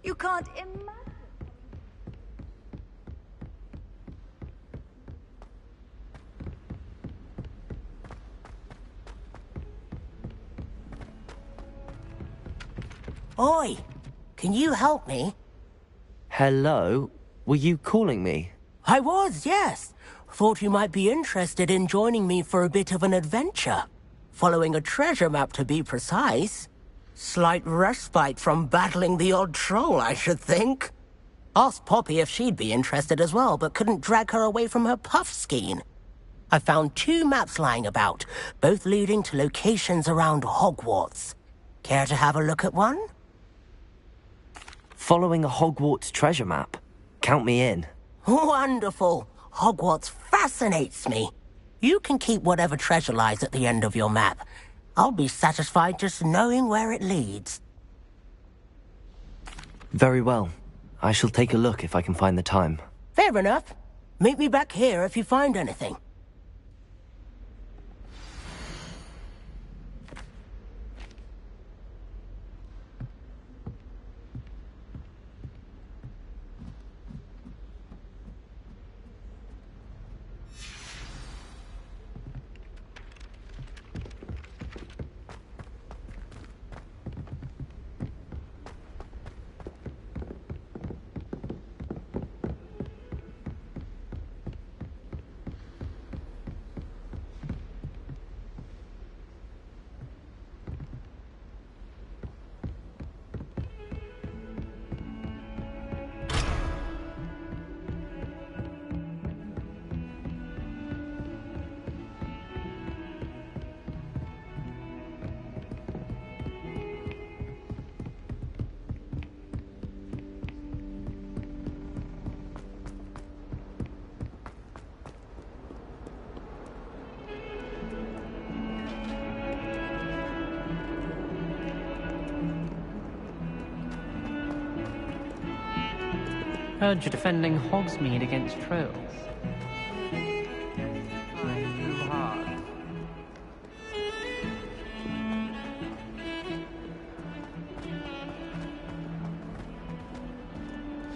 You can't imagine. Oi! Can you help me? Hello? Were you calling me? I was, yes. Thought you might be interested in joining me for a bit of an adventure. Following a treasure map, to be precise. Slight respite from battling the odd troll, I should think. Asked Poppy if she'd be interested as well, but couldn't drag her away from her puff skein. I found 2 maps lying about, both leading to locations around Hogwarts. Care to have a look at one? Following a Hogwarts treasure map? Count me in. Wonderful. Hogwarts fascinates me. You can keep whatever treasure lies at the end of your map. I'll be satisfied just knowing where it leads. Very well. I shall take a look if I can find the time. Fair enough. Meet me back here if you find anything. Heard you're defending Hogsmeade against trolls.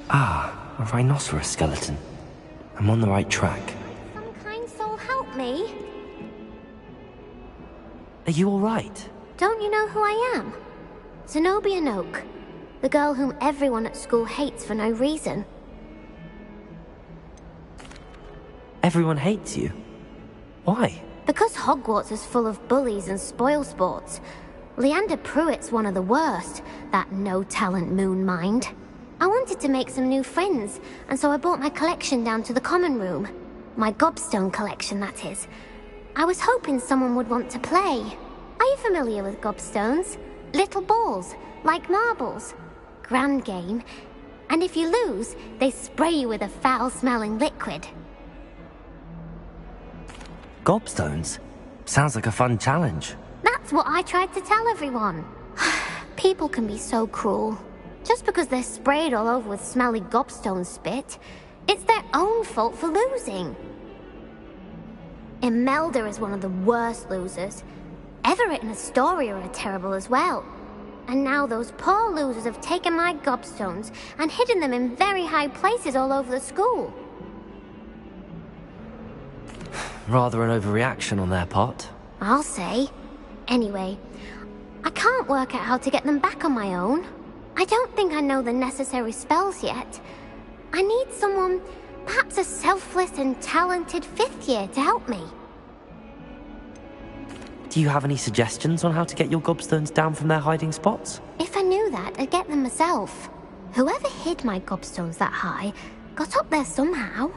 Ah, a rhinoceros skeleton. I'm on the right track. Some kind soul help me. Are you alright? Don't you know who I am? Zenobia Noak. The girl whom everyone at school hates for no reason. Everyone hates you. Why? Because Hogwarts is full of bullies and spoilsports. Leander Pruitt's one of the worst, that no-talent moon mind. I wanted to make some new friends, and so I brought my collection down to the common room. My gobstone collection, that is. I was hoping someone would want to play. Are you familiar with gobstones? Little balls, like marbles. Grand game. And if you lose, they spray you with a foul-smelling liquid. Gobstones? Sounds like a fun challenge. That's what I tried to tell everyone. People can be so cruel. Just because they're sprayed all over with smelly gobstone spit, it's their own fault for losing. Imelda is one of the worst losers. Everett and Astoria are terrible as well. And now those poor losers have taken my gobstones and hidden them in very high places all over the school. Rather an overreaction on their part. I'll say. Anyway, I can't work out how to get them back on my own. I don't think I know the necessary spells yet. I need someone, perhaps a selfless and talented 5th year to help me. Do you have any suggestions on how to get your gobstones down from their hiding spots? If I knew that, I'd get them myself. Whoever hid my gobstones that high got up there somehow.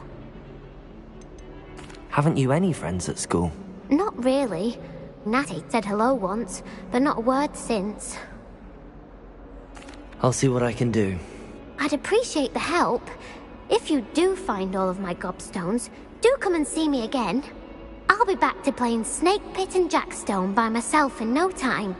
Haven't you any friends at school? Not really. Natty said hello once, but not a word since. I'll see what I can do. I'd appreciate the help. If you do find all of my gobstones, do come and see me again. I'll be back to playing Snake Pit and Jackstone by myself in no time.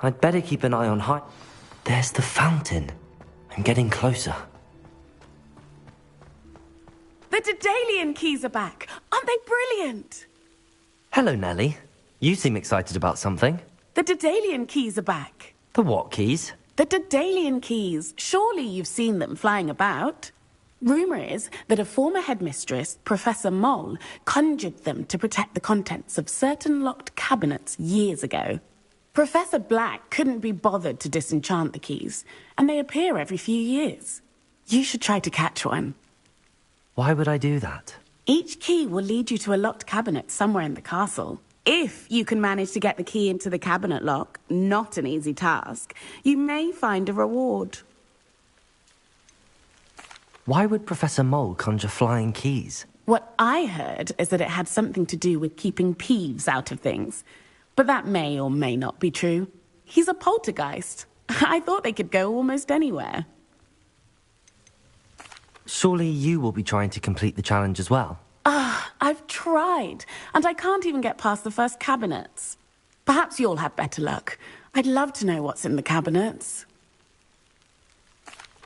I'd better keep an eye on high... There's the fountain. I'm getting closer. The Daedalian keys are back. Aren't they brilliant? Hello, Nellie. You seem excited about something. The Daedalian keys are back. The what keys? The Daedalian keys. Surely you've seen them flying about. Rumour is that a former headmistress, Professor Mole, conjured them to protect the contents of certain locked cabinets years ago. Professor Black couldn't be bothered to disenchant the keys, and they appear every few years. You should try to catch one. Why would I do that? Each key will lead you to a locked cabinet somewhere in the castle. If you can manage to get the key into the cabinet lock, not an easy task, you may find a reward. Why would Professor Mole conjure flying keys? What I heard is that it had something to do with keeping Peeves out of things. But that may or may not be true. He's a poltergeist. I thought they could go almost anywhere. Surely you will be trying to complete the challenge as well? I've tried, and I can't even get past the first cabinets. Perhaps you'll have better luck. I'd love to know what's in the cabinets.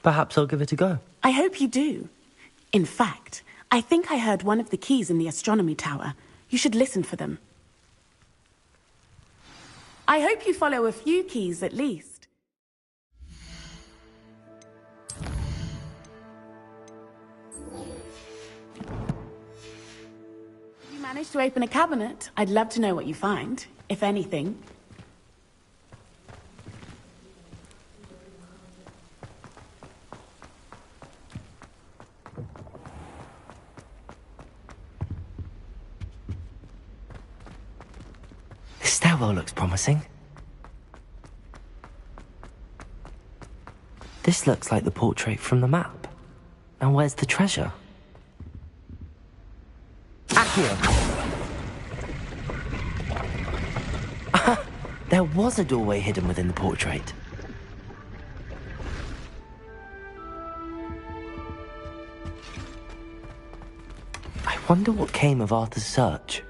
Perhaps I'll give it a go. I hope you do. In fact, I think I heard one of the keys in the astronomy tower. You should listen for them. I hope you follow a few keys at least. If you manage to open a cabinet, I'd love to know what you find, if anything. This stairwell looks promising. This looks like the portrait from the map. Now where's the treasure? Accio! There was a doorway hidden within the portrait. I wonder what came of Arthur's search.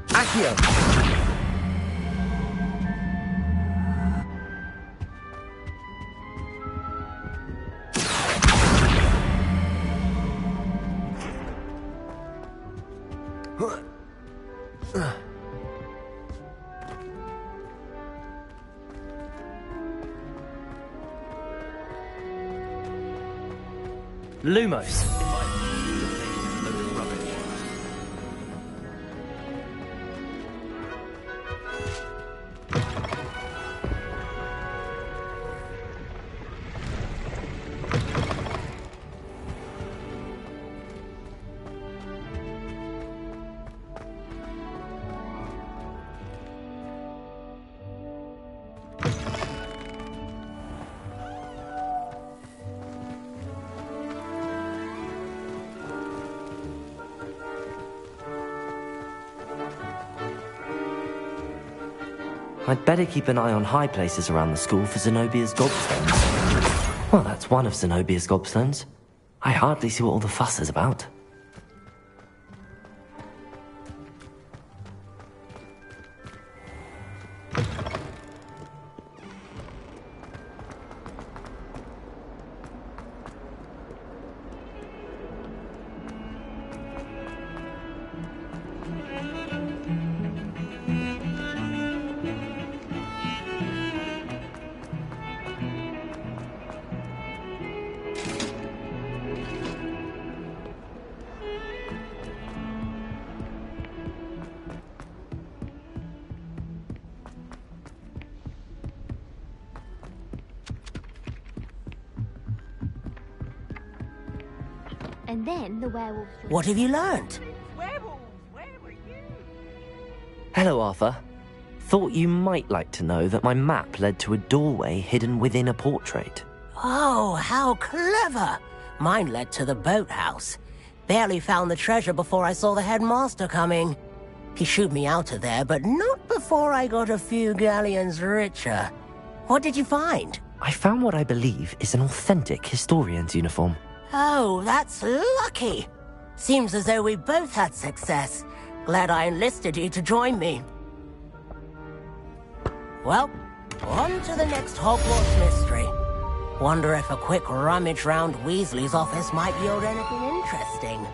Accio! Lumos. I'd better keep an eye on high places around the school for Zenobia's gobstones. Well, that's one of Zenobia's gobstones. I hardly see what all the fuss is about. And then the werewolves... What have you learned? Werewolves, where were you? Hello, Arthur. Thought you might like to know that my map led to a doorway hidden within a portrait. Oh, how clever! Mine led to the boathouse. Barely found the treasure before I saw the headmaster coming. He shooed me out of there, but not before I got a few galleons richer. What did you find? I found what I believe is an authentic historian's uniform. Oh, that's lucky. Seems as though we both had success. Glad I enlisted you to join me. Well, on to the next Hogwarts mystery. Wonder if a quick rummage round Weasley's office might yield anything interesting.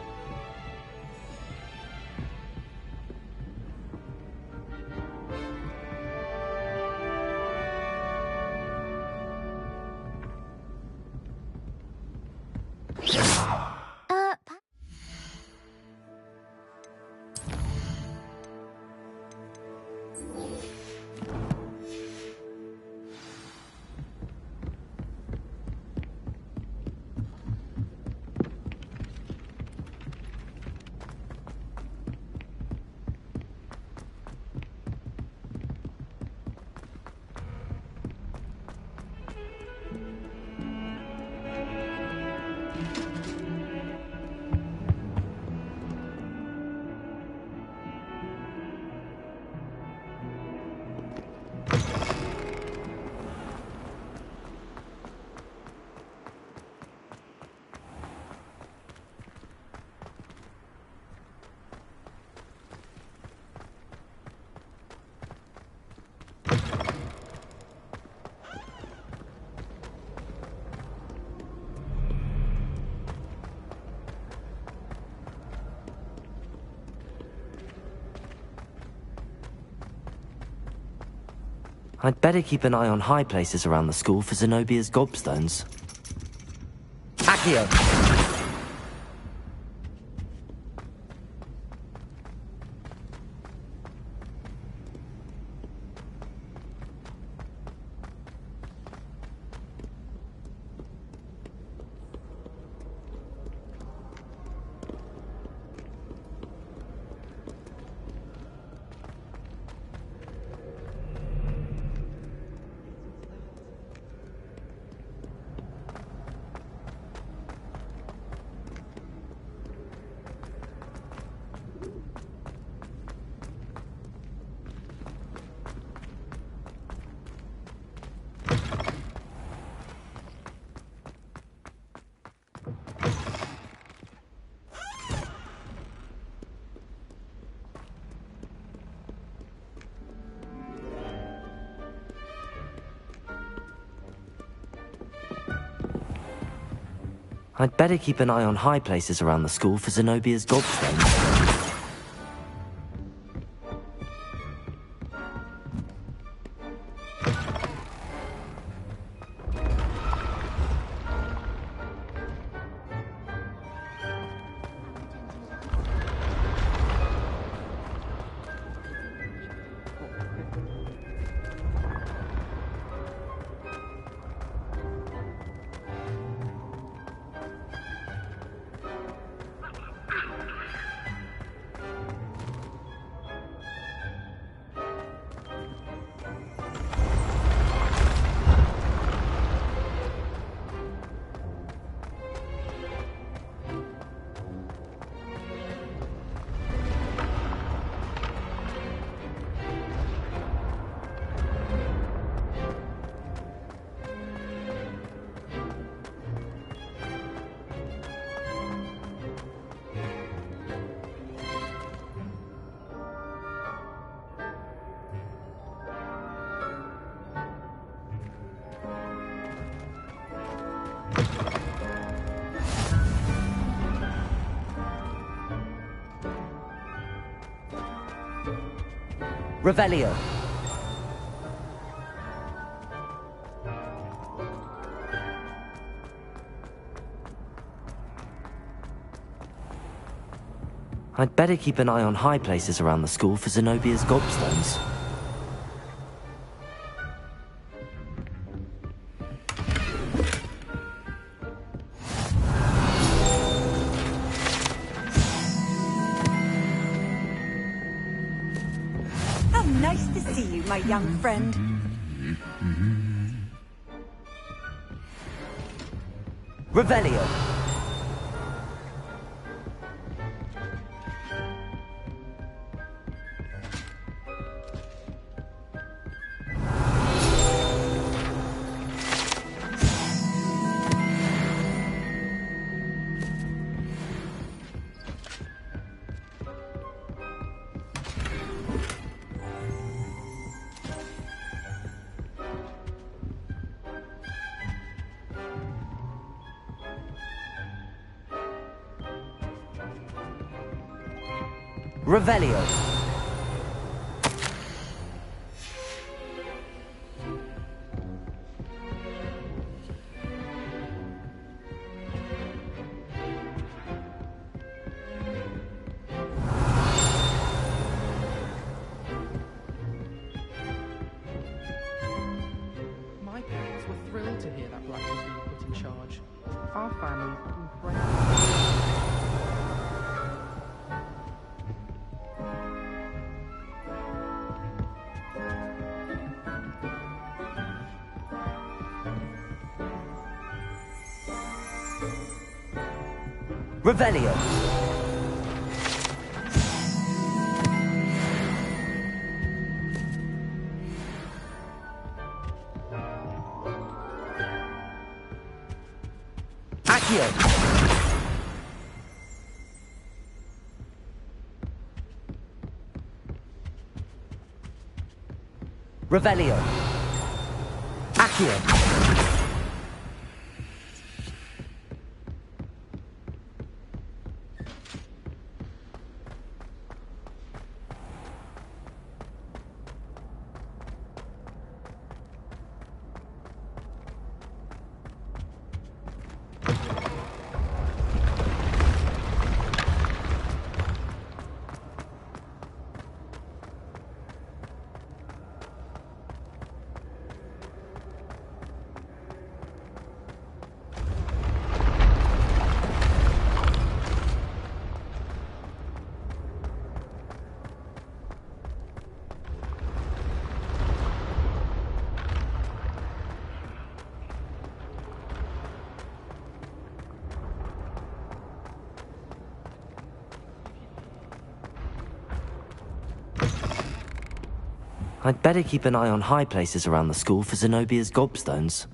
I'd better keep an eye on high places around the school for Zenobia's gobstones. Accio! I'd better keep an eye on high places around the school for Zenobia's gobstones. Revelio. I'd better keep an eye on high places around the school for Zenobia's gobstones. Nice to see you, my young friend. Revelio. Revelio. My parents were thrilled to hear that Black was being put in charge. Our family grew Revelio. Accio. Revelio. Accio. I'd better keep an eye on high places around the school for Zenobia's gobstones.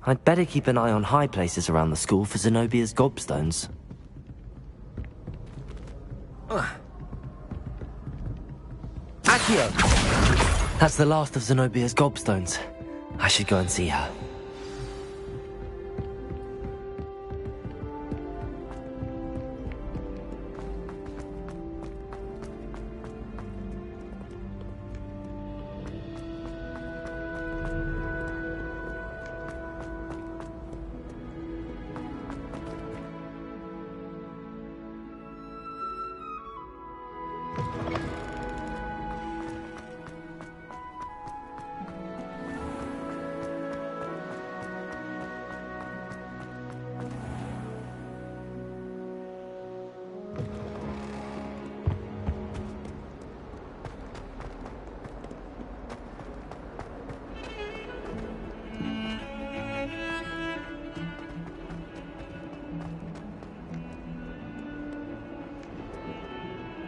I'd better keep an eye on high places around the school for Zenobia's gobstones. Accio! That's the last of Zenobia's gobstones. I should go and see her.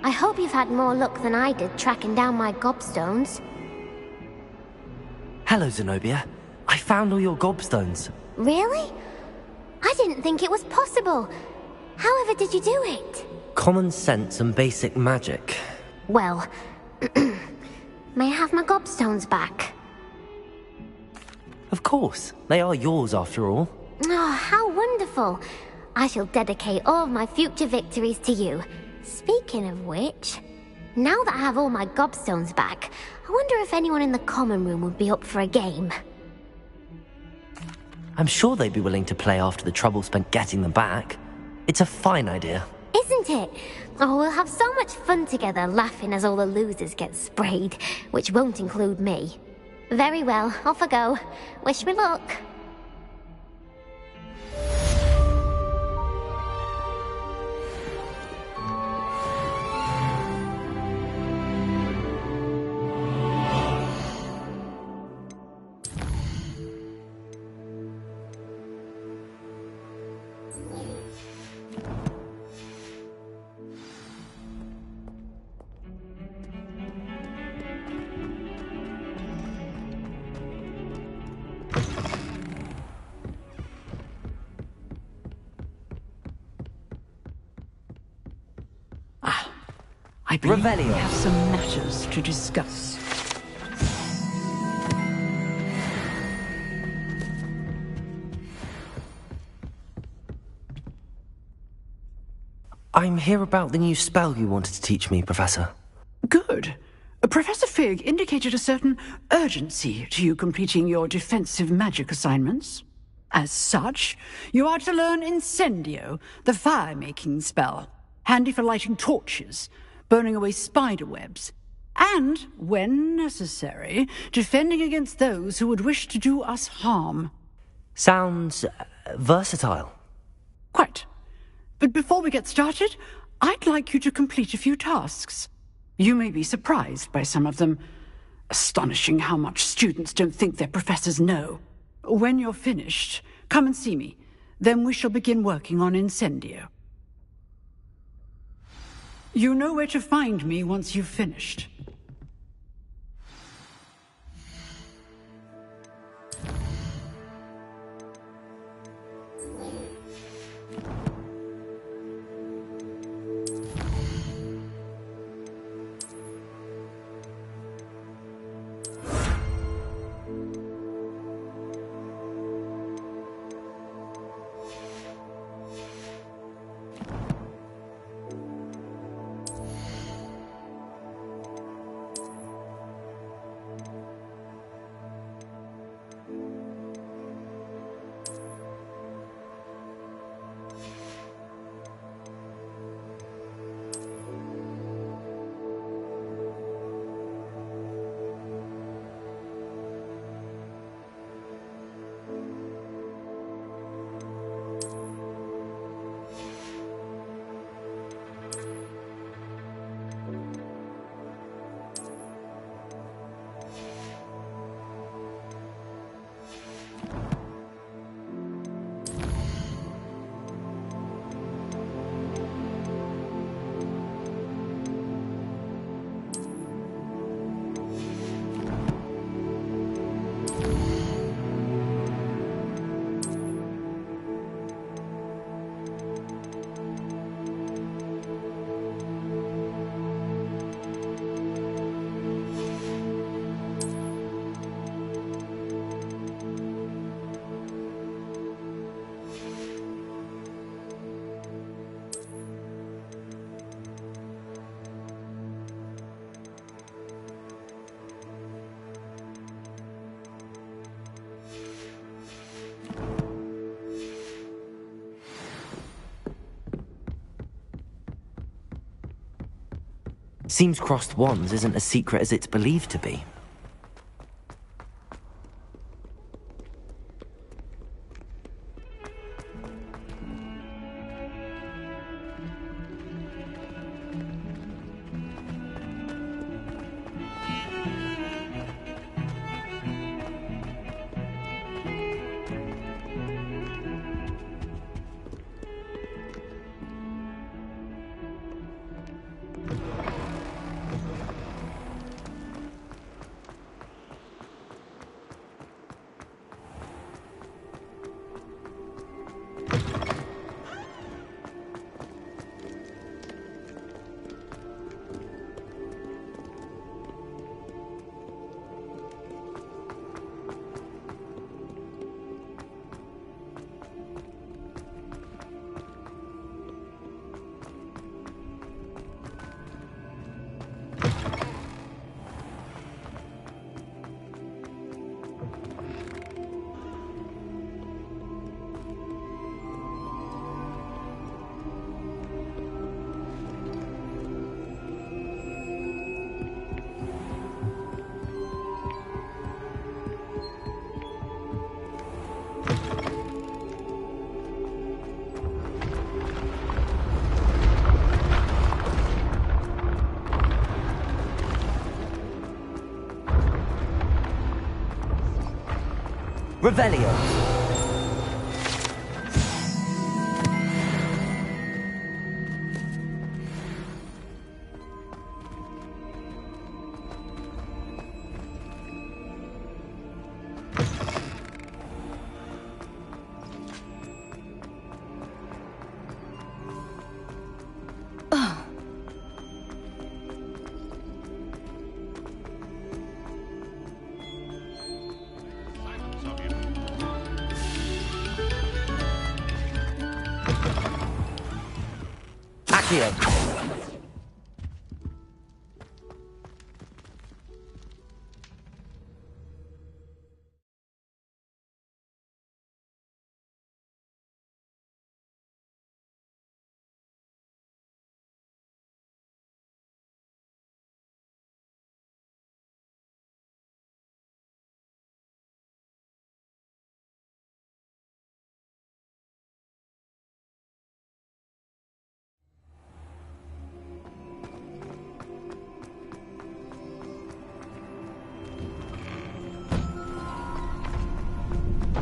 I hope you've had more luck than I did tracking down my gobstones. Hello, Zenobia. I found all your gobstones. Really? I didn't think it was possible. However did you do it? Common sense and basic magic. Well, may I have my gobstones back? Of course. They are yours after all. Oh, how wonderful. I shall dedicate all of my future victories to you. Speaking of which, now that I have all my gobstones back, I wonder if anyone in the common room would be up for a game. I'm sure they'd be willing to play after the trouble spent getting them back. It's a fine idea. Isn't it? Oh, we'll have so much fun together laughing as all the losers get sprayed, which won't include me. Very well, off I go. Wish me luck. I believe we Revelio. have some matters to discuss. I'm here about the new spell you wanted to teach me, Professor. Good. Professor Fig indicated a certain urgency to you completing your defensive magic assignments. As such, you are to learn Incendio, the fire-making spell, handy for lighting torches, burning away spider webs, and, when necessary, defending against those who would wish to do us harm. Sounds versatile. Quite. But before we get started, I'd like you to complete a few tasks. You may be surprised by some of them. Astonishing how much students don't think their professors know. When you're finished, come and see me. Then we shall begin working on Incendio. You know where to find me once you've finished. Seems crossed wands isn't as secret as it's believed to be. Revelio. Accio.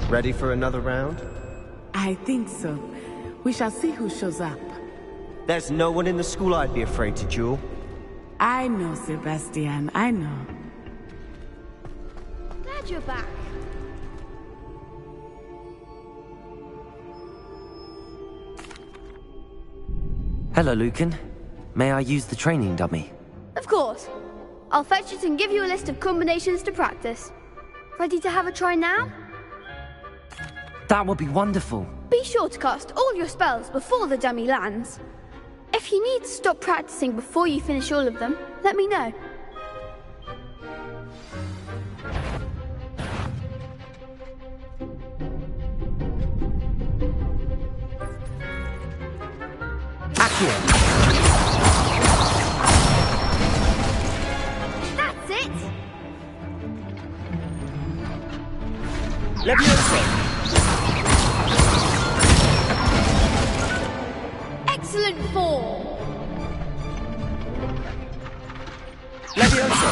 Ready for another round? I think so. We shall see who shows up. There's no one in the school I'd be afraid to duel. I know, Sebastian, I know. Glad you're back. Hello, Lucan. May I use the training dummy? Of course. I'll fetch it and give you a list of combinations to practice. Ready to have a try now? That would be wonderful. Be sure to cast all your spells before the dummy lands. If you need to stop practicing before you finish all of them, let me know. Accio. That's it! Leviosa! Excellent form! Leviosa!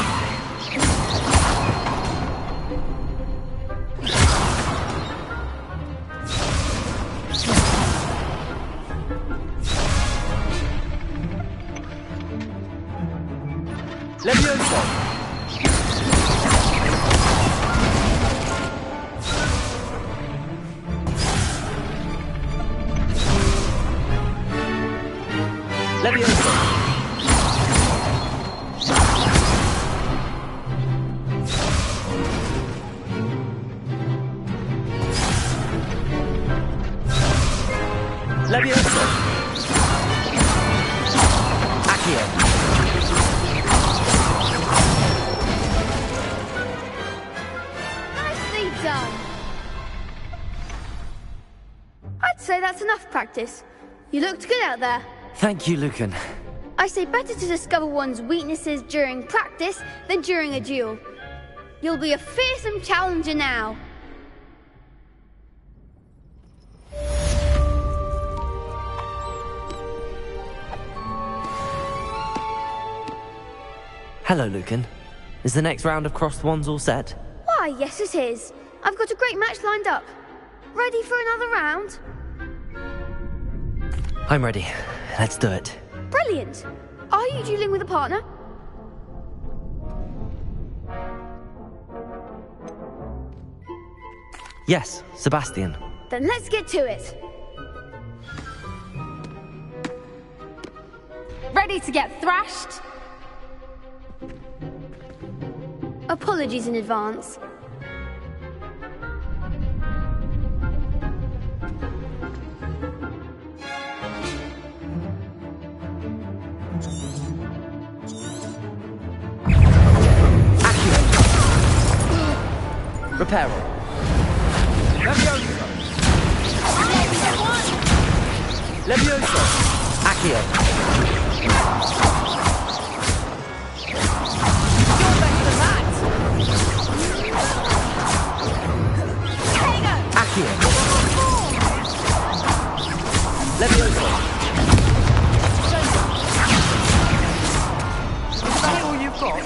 Leviosa! Leviosa! Leviosa! Accio! Nicely done! I'd say that's enough practice. You looked good out there. Thank you, Lucan. I say better to discover one's weaknesses during practice than during a duel. You'll be a fearsome challenger now. Hello, Lucan. Is the next round of crossed wands all set? Why, yes it is. I've got a great match lined up. Ready for another round? I'm ready. Let's do it. Brilliant! Are you dueling with a partner? Yes, Sebastian. Then let's get to it. Ready to get thrashed? Apologies in advance. Reparo. Leviosa! Leviosa! Accio. You're better than that! Accio. Leviosa. Is that all you've got?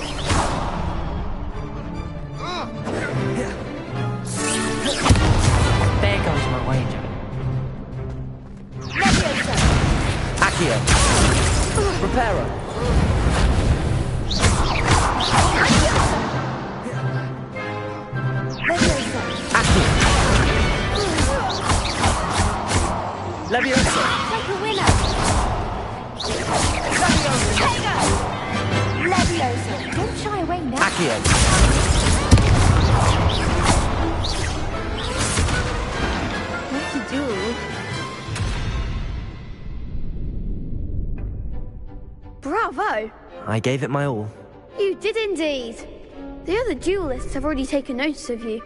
There goes my wager. Accio. Reparo. Accio. Leviosa! Like a winner! Leviosa! Don't shy away now! Accio. What to do? go? I gave it my all. You did indeed. The other duelists have already taken notice of you,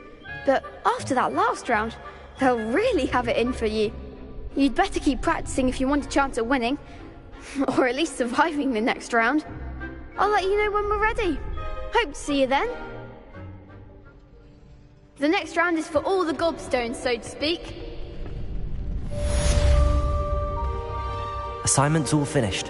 but after that last round, they'll really have it in for you. You'd better keep practicing if you want a chance at winning, or at least surviving the next round. I'll let you know when we're ready. Hope to see you then. The next round is for all the gobstones, so to speak. Assignment's all finished.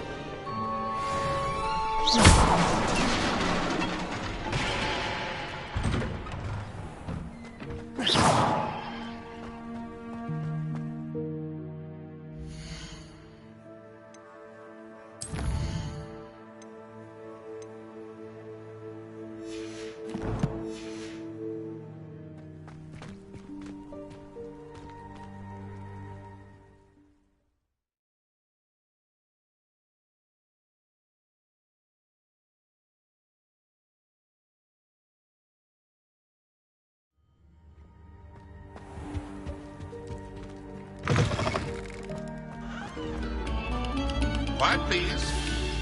Quiet, please.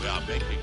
We are making.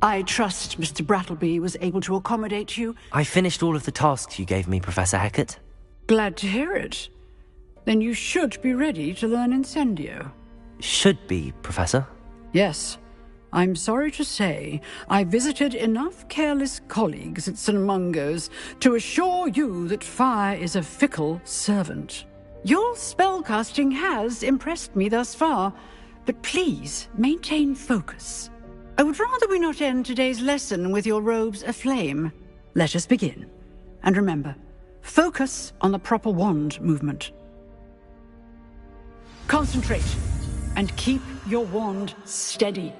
I trust Mr. Brattleby was able to accommodate you. I finished all of the tasks you gave me, Professor Hecat. Glad to hear it. Then you should be ready to learn Incendio. Should be, Professor. Yes. I'm sorry to say, I visited enough careless colleagues at St. Mungo's to assure you that fire is a fickle servant. Your spellcasting has impressed me thus far, but please maintain focus. I would rather we not end today's lesson with your robes aflame. Let us begin. And remember, focus on the proper wand movement. Concentrate, and keep your wand steady.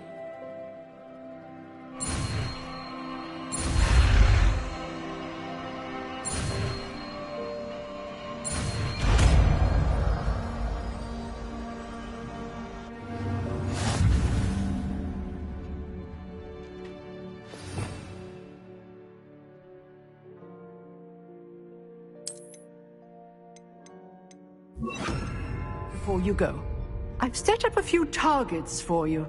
Before you go, I've set up a few targets for you.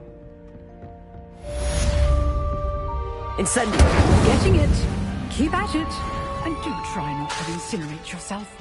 Incendio! Getting it. Keep at it. And do try not to incinerate yourself.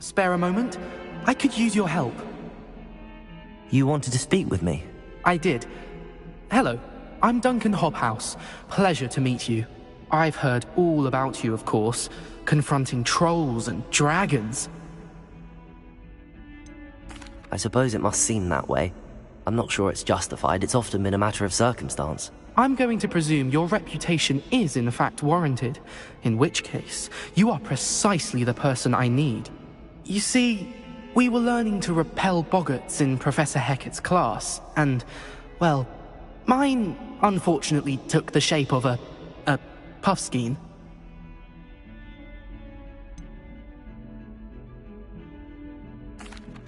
spare a moment? I could use your help. You wanted to speak with me? I did. Hello, I'm Duncan Hobhouse. Pleasure to meet you. I've heard all about you, of course, confronting trolls and dragons. I suppose it must seem that way. I'm not sure it's justified. It's often been a matter of circumstance. I'm going to presume your reputation is in fact warranted, in which case, you are precisely the person I need. You see, we were learning to repel boggarts in Professor Hecat's class, and, well, mine unfortunately took the shape of a puffskein.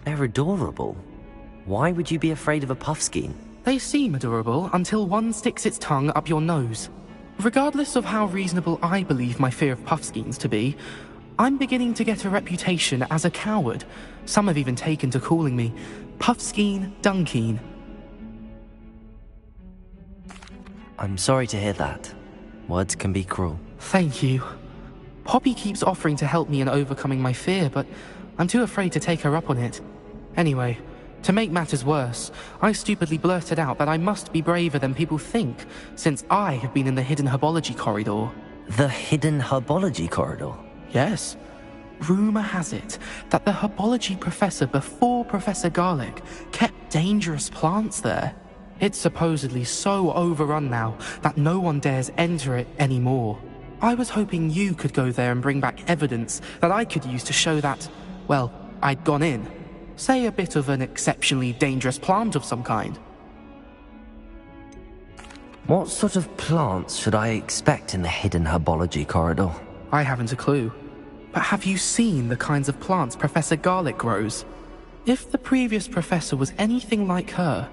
They're adorable. Why would you be afraid of a puffskein? They seem adorable until one sticks its tongue up your nose. Regardless of how reasonable I believe my fear of puffskeins to be, I'm beginning to get a reputation as a coward. Some have even taken to calling me Puffskein Dunkeen. I'm sorry to hear that. Words can be cruel. Thank you. Poppy keeps offering to help me in overcoming my fear, but I'm too afraid to take her up on it. Anyway, to make matters worse, I stupidly blurted out that I must be braver than people think, since I have been in the hidden herbology corridor. The hidden herbology corridor? Yes. Rumor has it that the herbology professor before Professor Garlic kept dangerous plants there. It's supposedly so overrun now that no one dares enter it anymore. I was hoping you could go there and bring back evidence that I could use to show that, well, I'd gone in. Say a bit of an exceptionally dangerous plant of some kind. What sort of plants should I expect in the hidden herbology corridor? I haven't a clue. But have you seen the kinds of plants Professor Garlic grows? If the previous professor was anything like her,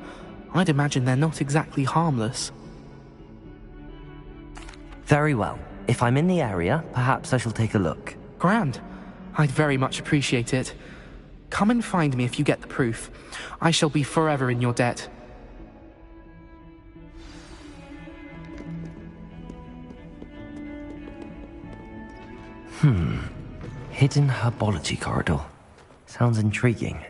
I'd imagine they're not exactly harmless. Very well. If I'm in the area, perhaps I shall take a look. Grand. I'd very much appreciate it. Come and find me if you get the proof. I shall be forever in your debt. Hidden herbology corridor. Sounds intriguing.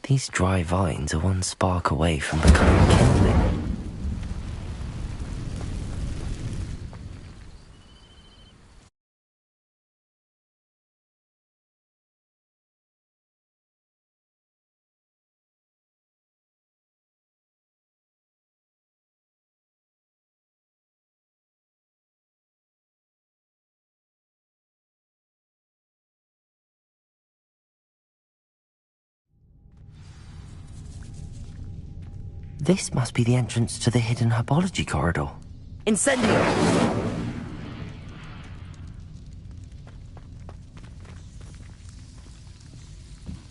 These dry vines are one spark away from becoming kindling. This must be the entrance to the hidden herbology corridor. Incendio!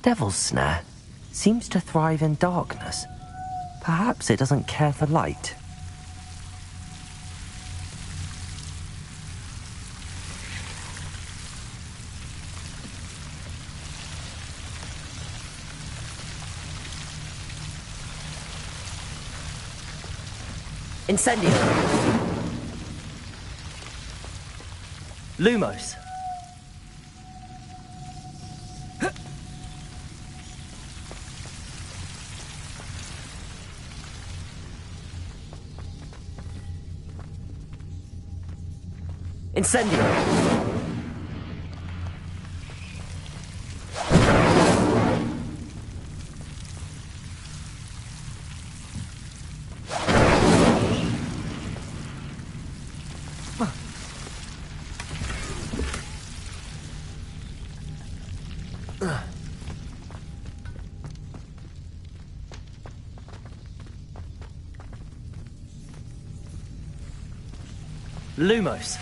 Devil's Snare seems to thrive in darkness. Perhaps it doesn't care for light. Incendio! Lumos! Incendio! Lumos.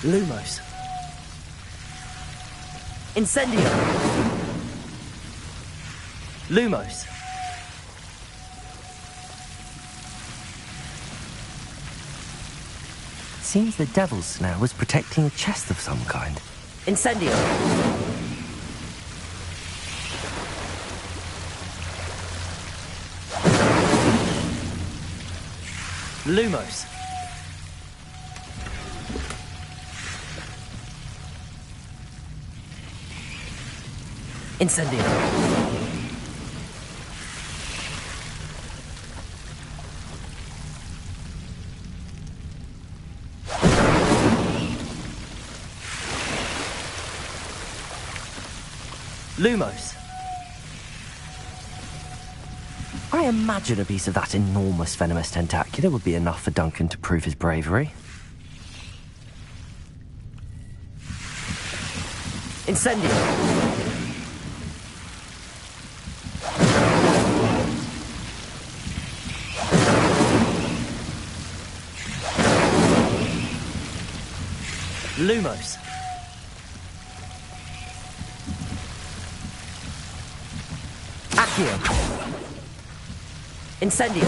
Lumos. Incendio. Lumos. Seems the Devil's Snare was protecting a chest of some kind. Incendio. Lumos. Incendio. Lumos. I imagine a piece of that enormous venomous tentacula would be enough for Duncan to prove his bravery. Incendio. Lumos. Accio. Incendio.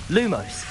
Lumos.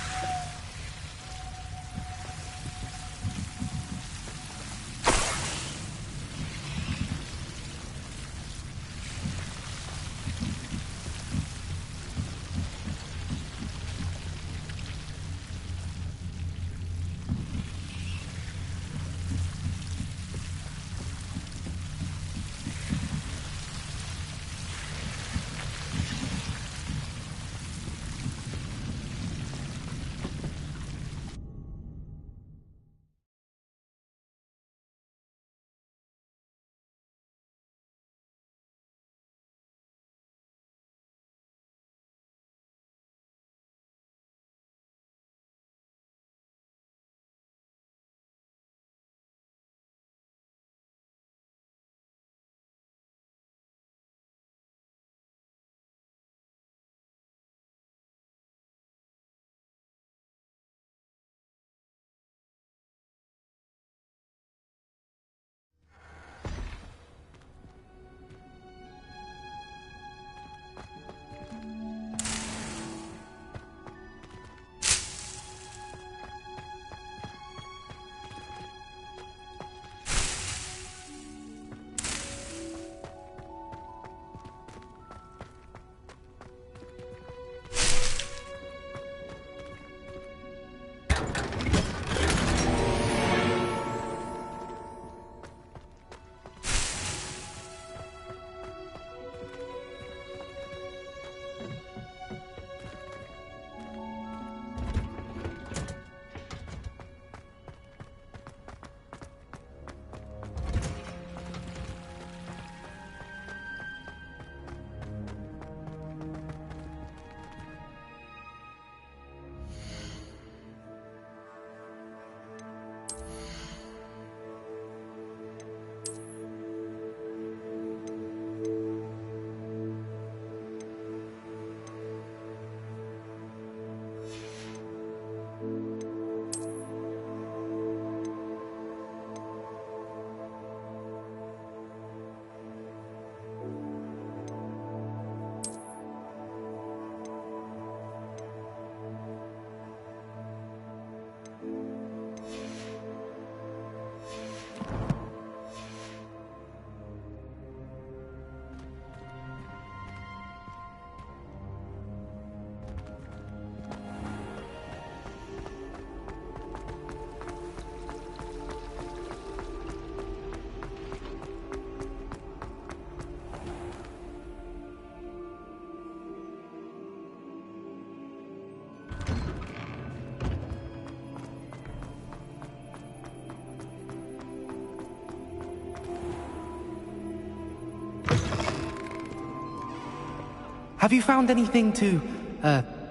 Have you found anything to,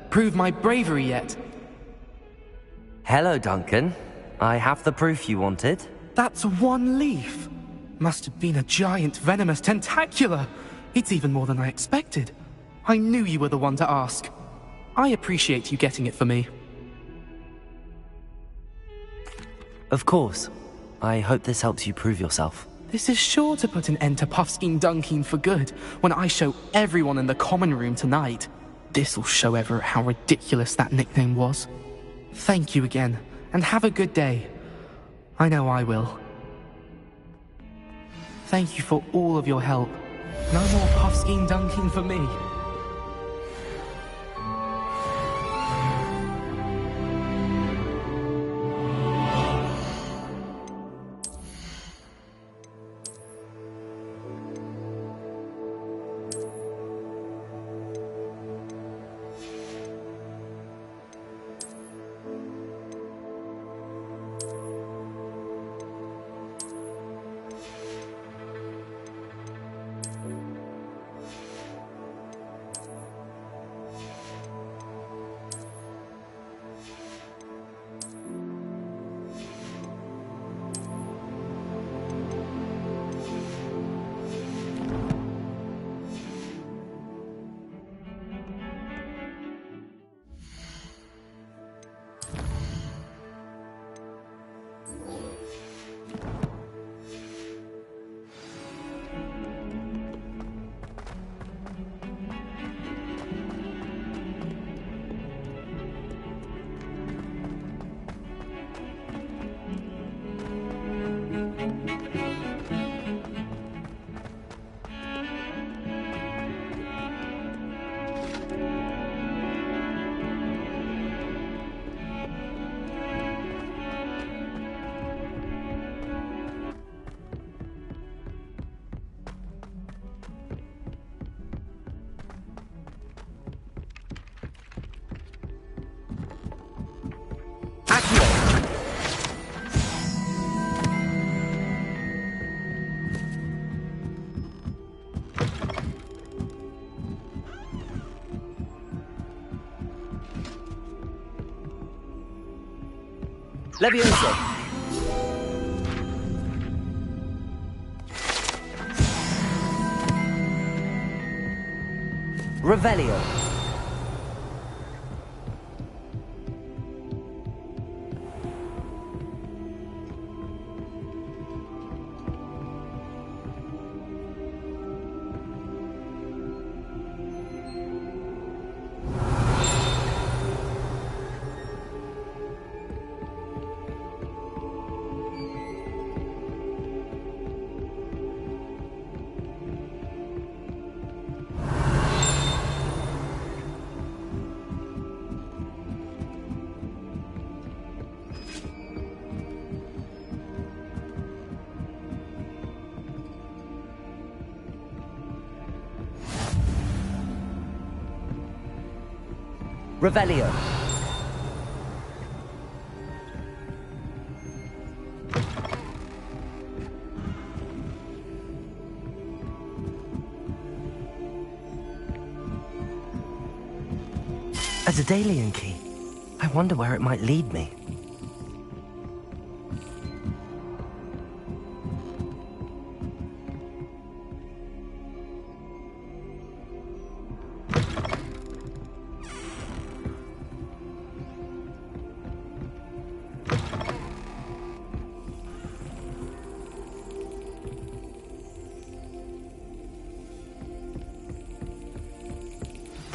prove my bravery yet? Hello, Duncan. I have the proof you wanted. That's one leaf. Must have been a giant venomous tentacula. It's even more than I expected. I knew you were the one to ask. I appreciate you getting it for me. Of course. I hope this helps you prove yourself. This is sure to put an end to Puffskein Dunkeen for good when I show everyone in the common room tonight. This'll show Everett how ridiculous that nickname was. Thank you again, and have a good day. I know I will. Thank you for all of your help. No more Puffskein Dunkeen for me. Leviosa! Revelio! Revelio. A Daedalian key. I wonder where it might lead me.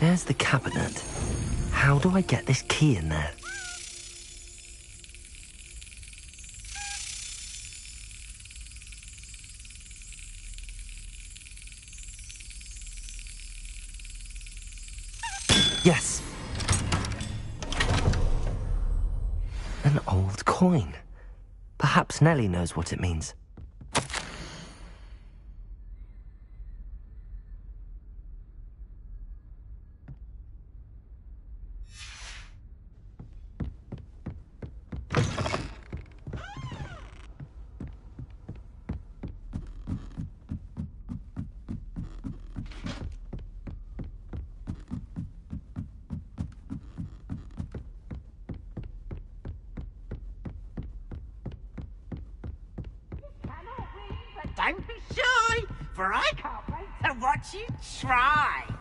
There's the cabinet. How do I get this key in there? Yes! An old coin. Perhaps Nellie knows what it means. for I can't wait to watch you try.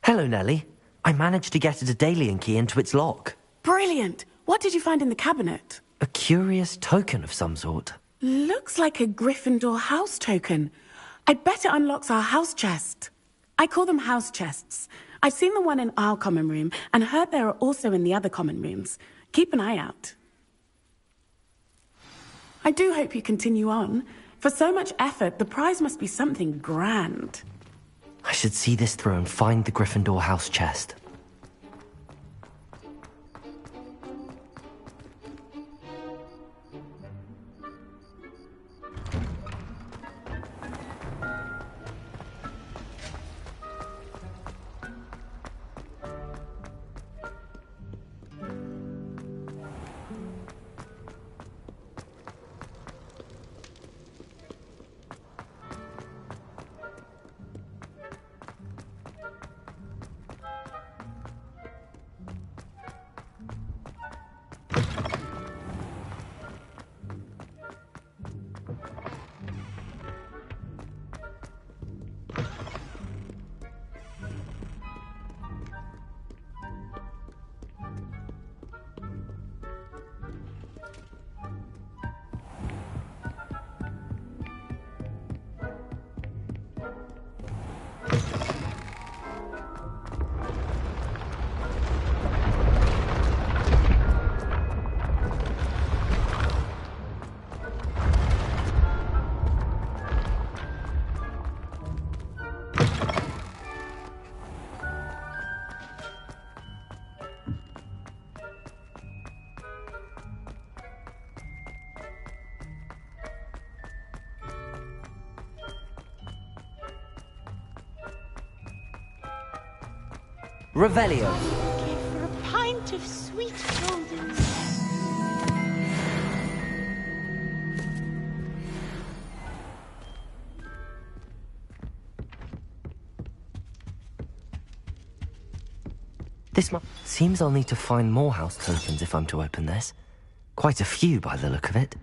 Hello, Nellie. I managed to get a Daedalian key into its lock. Brilliant! What did you find in the cabinet? A curious token of some sort. Looks like a Gryffindor house token. I bet it unlocks our house chest. I call them house chests. I've seen the one in our common room and heard there are also in the other common rooms. Keep an eye out. I do hope you continue on. For so much effort, the prize must be something grand. I should see this through and find the Gryffindor house chest. Revelio. For a pint of sweet golden. Seems I'll need to find more house tokens if I'm to open this. Quite a few by the look of it.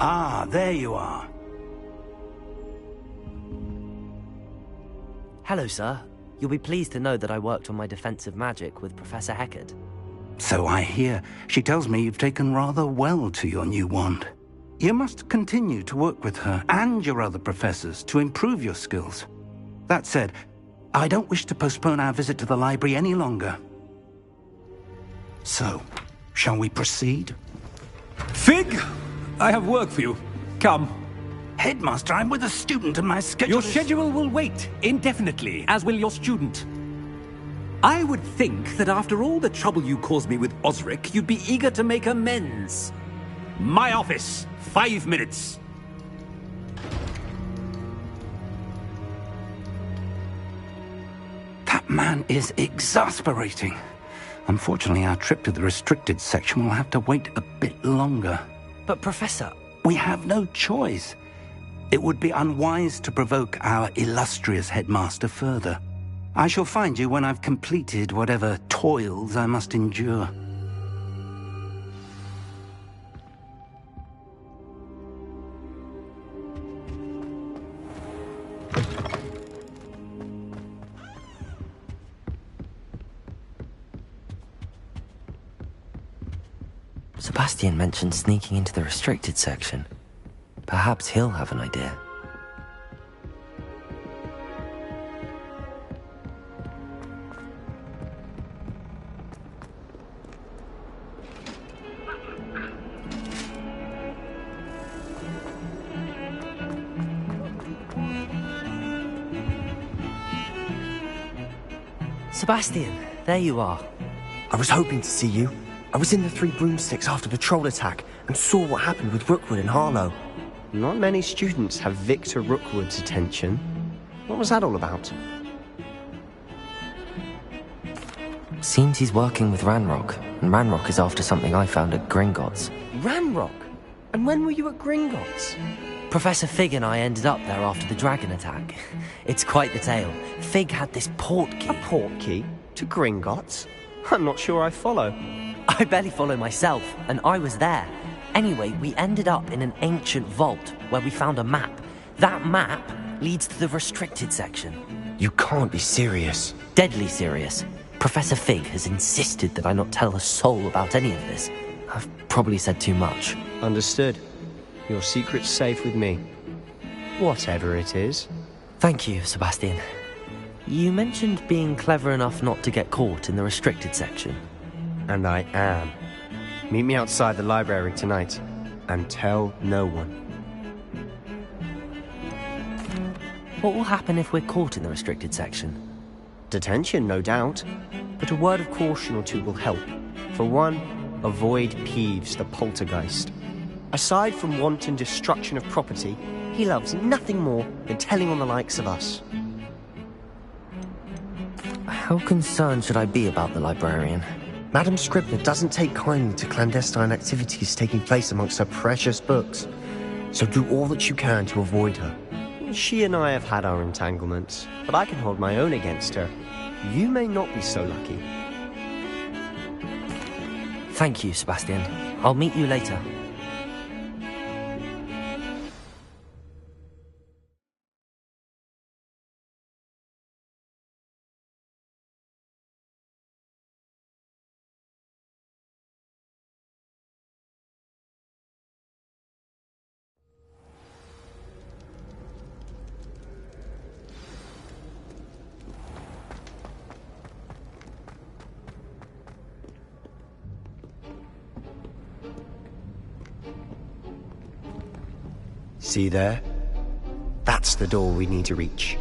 Ah, there you are. Hello, sir. You'll be pleased to know that I worked on my defensive magic with Professor Heckard. So I hear. She tells me you've taken rather well to your new wand. You must continue to work with her and your other professors to improve your skills. That said, I don't wish to postpone our visit to the library any longer. So, shall we proceed? Fig, I have work for you. Come. Headmaster, I'm with a student and my schedule Your schedule will wait indefinitely, as will your student. I would think that after all the trouble you caused me with Osric, you'd be eager to make amends. My office, 5 minutes. That man is exasperating. Unfortunately, our trip to the restricted section will have to wait a bit longer. But Professor... We have no choice. It would be unwise to provoke our illustrious headmaster further. I shall find you when I've completed whatever toils I must endure. Sebastian mentioned sneaking into the restricted section. Perhaps he'll have an idea. Sebastian, there you are. I was hoping to see you. I was in the Three Broomsticks after the troll attack and saw what happened with Rookwood and Harlow. Not many students have Victor Rookwood's attention. What was that all about? Seems he's working with Ranrock, and Ranrock is after something I found at Gringotts. Ranrock? And when were you at Gringotts? Professor Fig and I ended up there after the dragon attack. It's quite the tale. Fig had this port key. A port key? To Gringotts? I'm not sure I follow. I barely follow myself, and I was there. Anyway, we ended up in an ancient vault where we found a map. That map leads to the restricted section. You can't be serious. Deadly serious. Professor Fig has insisted that I not tell a soul about any of this. I've probably said too much. Understood. Your secret's safe with me. Whatever it is. Thank you, Sebastian. You mentioned being clever enough not to get caught in the restricted section. And I am. Meet me outside the library tonight, and tell no one. What will happen if we're caught in the restricted section? Detention, no doubt. But a word of caution or two will help. For one, avoid Peeves, the poltergeist. Aside from wanton destruction of property, he loves nothing more than telling on the likes of us. How concerned should I be about the librarian? Madame Scribner doesn't take kindly to clandestine activities taking place amongst her precious books. So do all that you can to avoid her. She and I have had our entanglements, but I can hold my own against her. You may not be so lucky. Thank you, Sebastian. I'll meet you later. See there? That's the door we need to reach.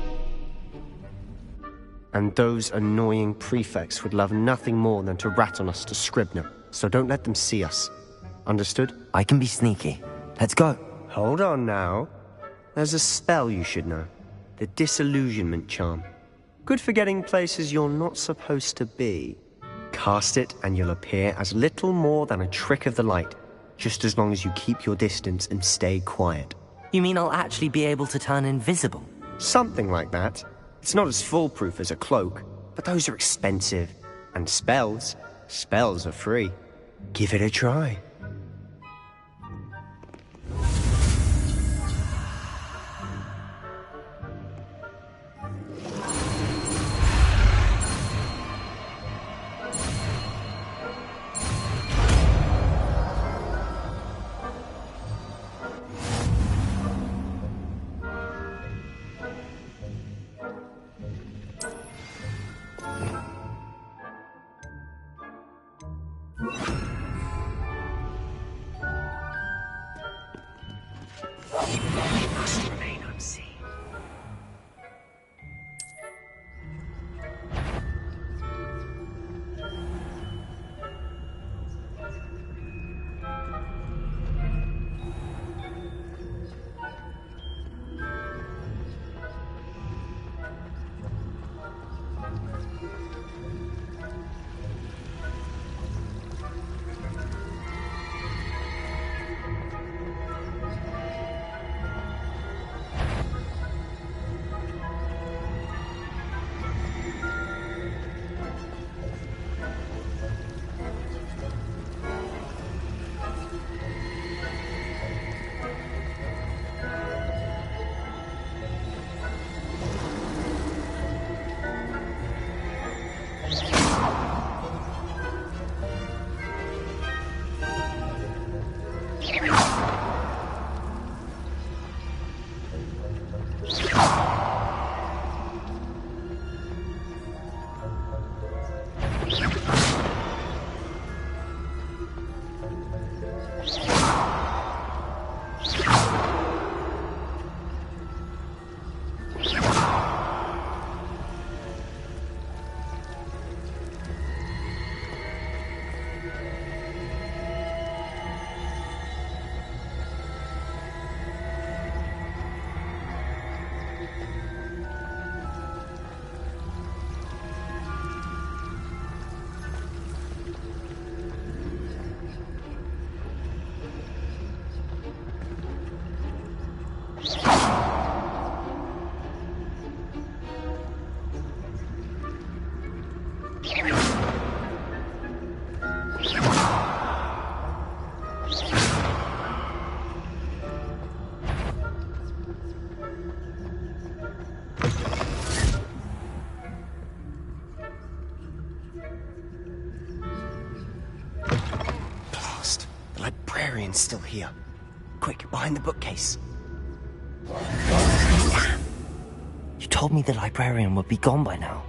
And those annoying prefects would love nothing more than to rat on us to Scribner, so don't let them see us. Understood? I can be sneaky. Let's go. Hold on now. There's a spell you should know. The Disillusionment Charm. Good for getting places you're not supposed to be. Cast it and you'll appear as little more than a trick of the light, just as long as you keep your distance and stay quiet. You mean I'll actually be able to turn invisible? Something like that. It's not as foolproof as a cloak, but those are expensive. And spells are free. Give it a try. Blast. The librarian's still here. Quick, behind the bookcase. Damn. You told me the librarian would be gone by now.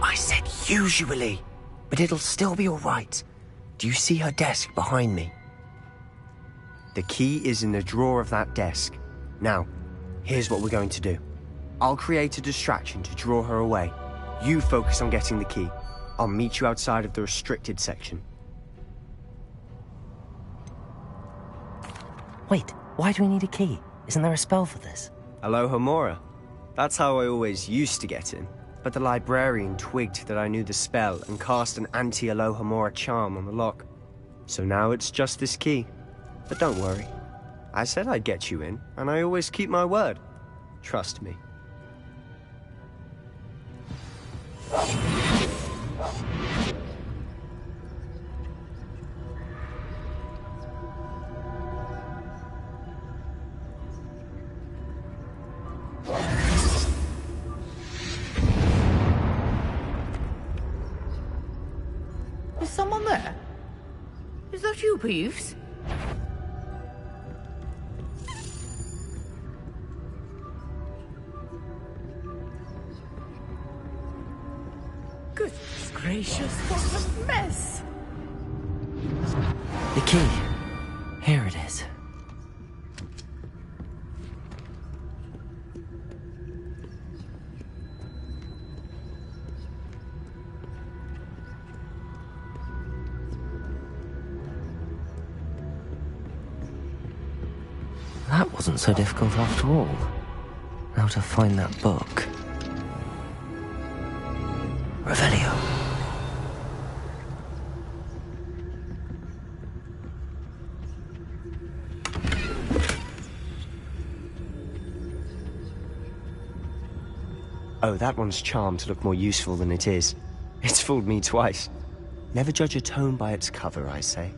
I said usually, but it'll still be all right. Do you see her desk behind me? The key is in the drawer of that desk. Now, here's what we're going to do. I'll create a distraction to draw her away. You focus on getting the key. I'll meet you outside of the restricted section. Wait, why do we need a key? Isn't there a spell for this? Alohomora. That's how I always used to get in. But the librarian twigged that I knew the spell and cast an anti-Alohomora charm on the lock. So now it's just this key. But don't worry. I said I'd get you in, and I always keep my word. Trust me. Is someone there? Is that you, Peeves? Goodness gracious, what a mess! The key. Here it is. That wasn't so difficult after all. Now to find that book. Revelio. Oh, that one's charmed to look more useful than it is. It's fooled me twice. Never judge a tome by its cover, I say.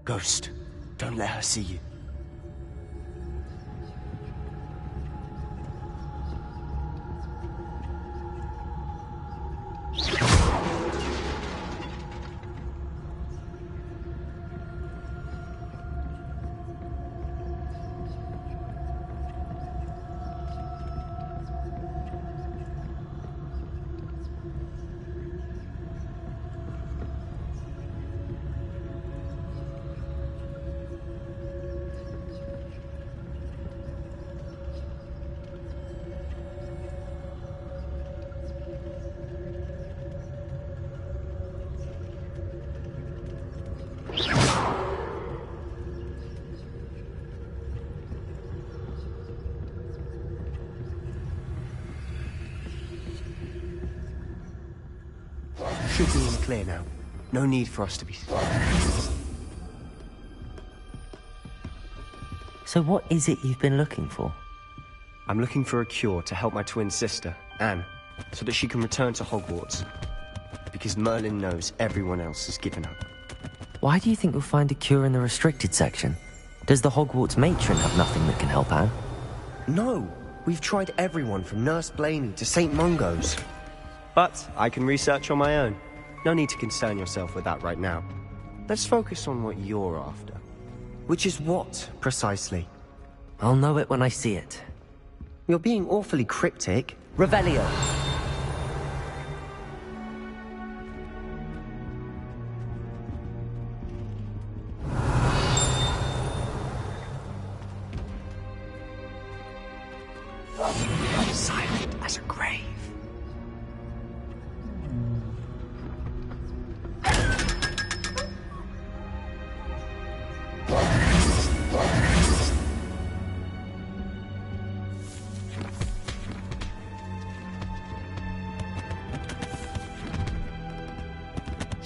Ghost, don't let her see you. Should be in clear now. No need for us to be... So what is it you've been looking for? I'm looking for a cure to help my twin sister, Anne, so that she can return to Hogwarts. Because Merlin knows everyone else has given up. Why do you think you'll find a cure in the restricted section? Does the Hogwarts matron have nothing that can help Anne? No! We've tried everyone from Nurse Blaney to St. Mungo's. But I can research on my own. No need to concern yourself with that right now. Let's focus on what you're after. Which is what, precisely? I'll know it when I see it. You're being awfully cryptic. Revelio! Silent as a grave.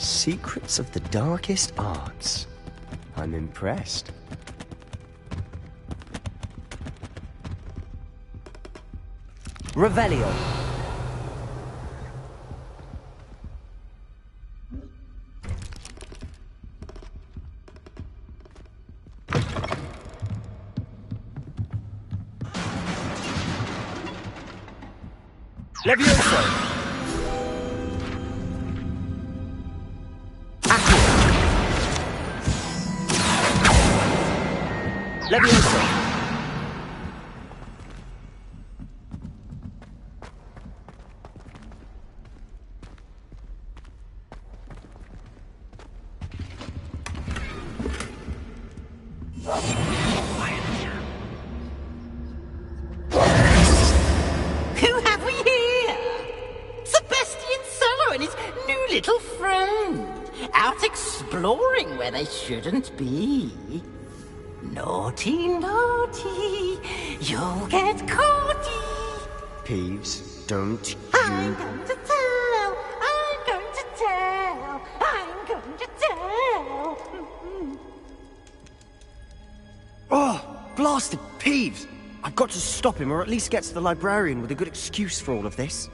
Secrets of the darkest arts. I'm impressed. Revelio. Levioso! Levioso! Who have we here? Sebastian Solo and his new little friend. Out exploring where they shouldn't be. Naughty, naughty. You'll get caughty. Peeves, don't you... I'm going to tell. I'm going to tell. I'm going to tell. Oh, blasted Peeves! I've got to stop him, or at least get to the librarian with a good excuse for all of this.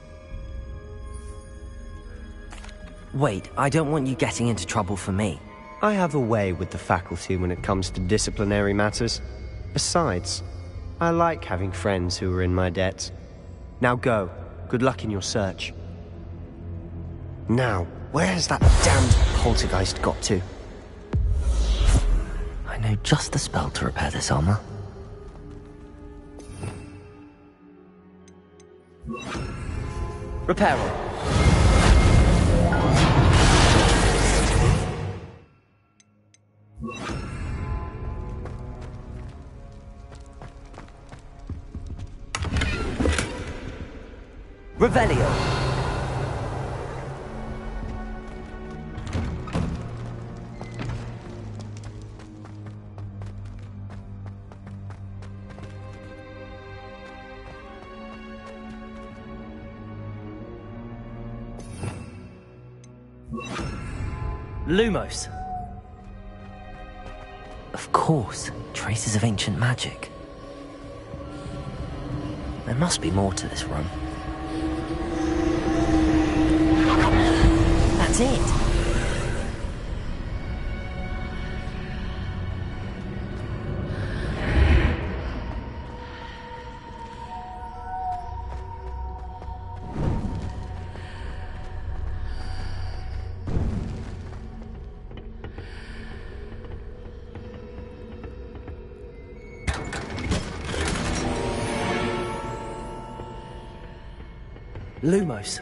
Wait, I don't want you getting into trouble for me. I have a way with the faculty when it comes to disciplinary matters. Besides, I like having friends who are in my debt. Now go. Good luck in your search. Now, where has that damned poltergeist got to? I know just the spell to repair this armor. Reparo. Revelio. Lumos. Of course, traces of ancient magic. There must be more to this run. That's it. Lumos.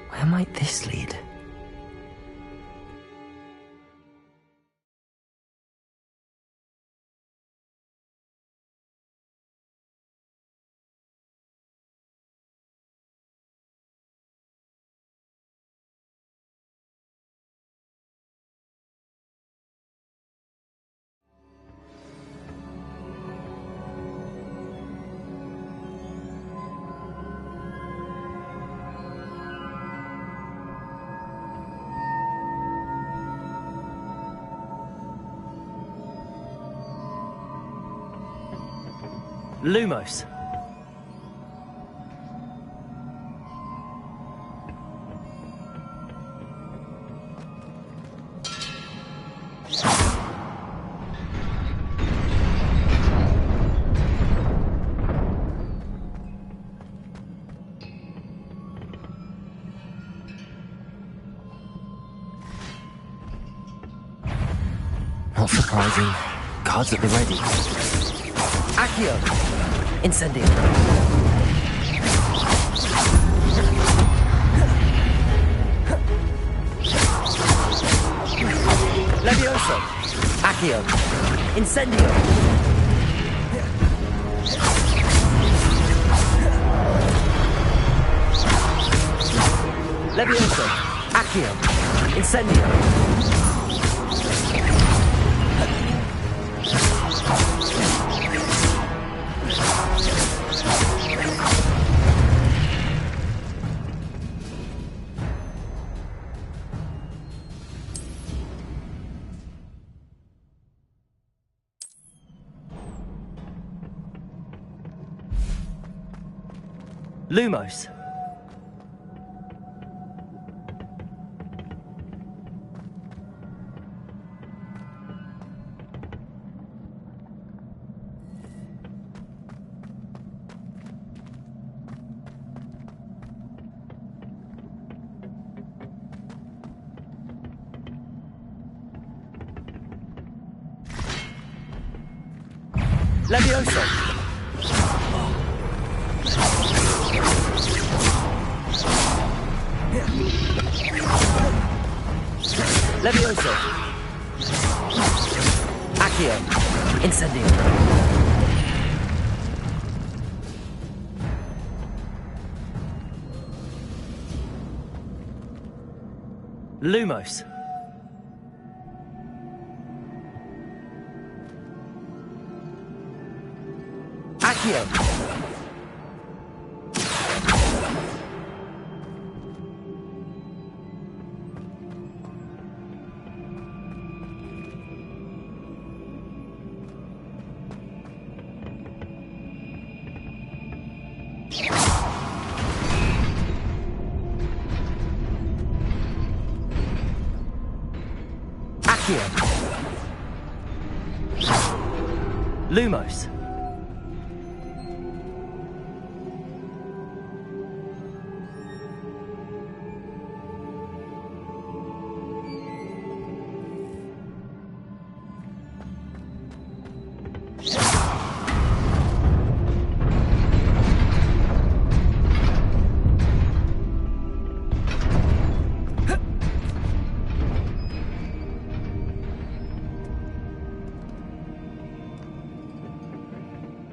Where might this lead? Lumos. Not surprising. Guards at the ready. Accio! Incendio. Levioso. Accio. Incendio. Levioso. Accio. Incendio. Lumos. Levioso. Levioso. Accio. Incendio. Lumos. Accio. Accio. Lumos.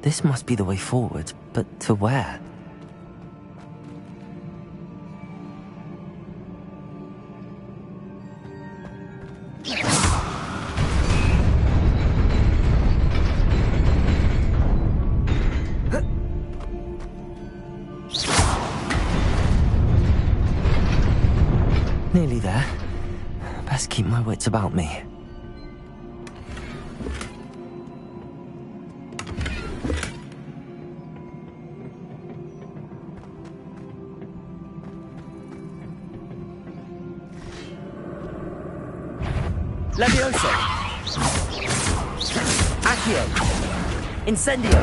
This must be the way forward, but to where? Nearly there. Best keep my wits about me. Levioso. Accio. Incendio.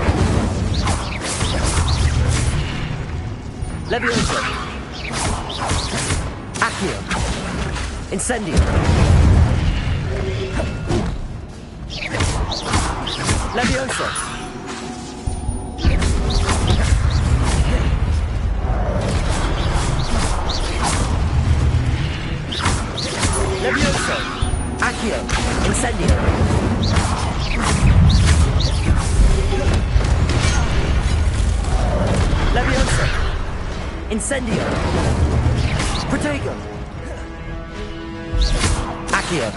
Levioso. Accio. Incendio. Levioso. Levioso. Accio. Incendio. Levioso. Incendio. Protego. Accio.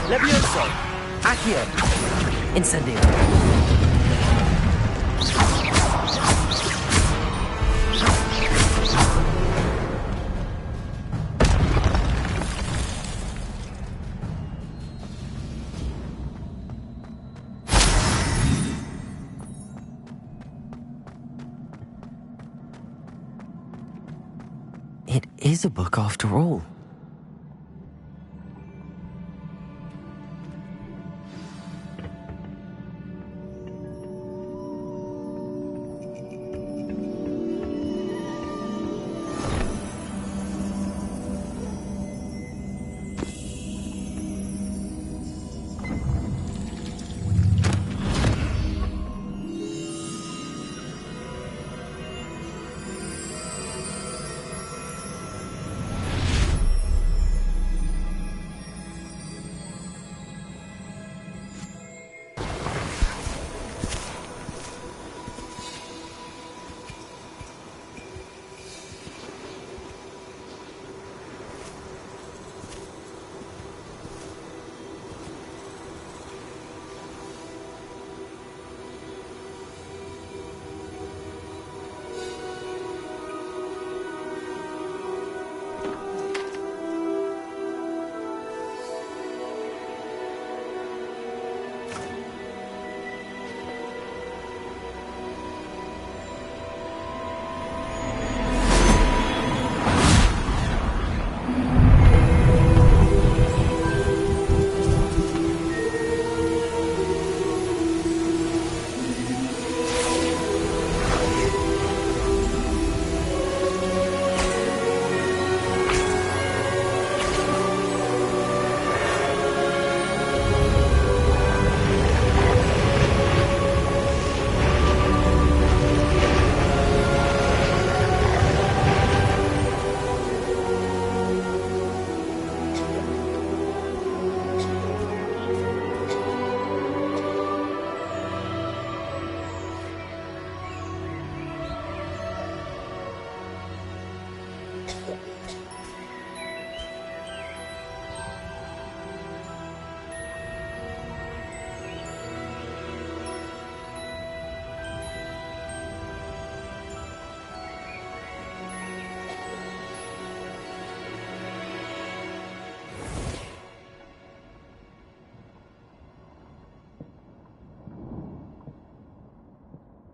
Levioso. Accio. Incendio. is a book after all.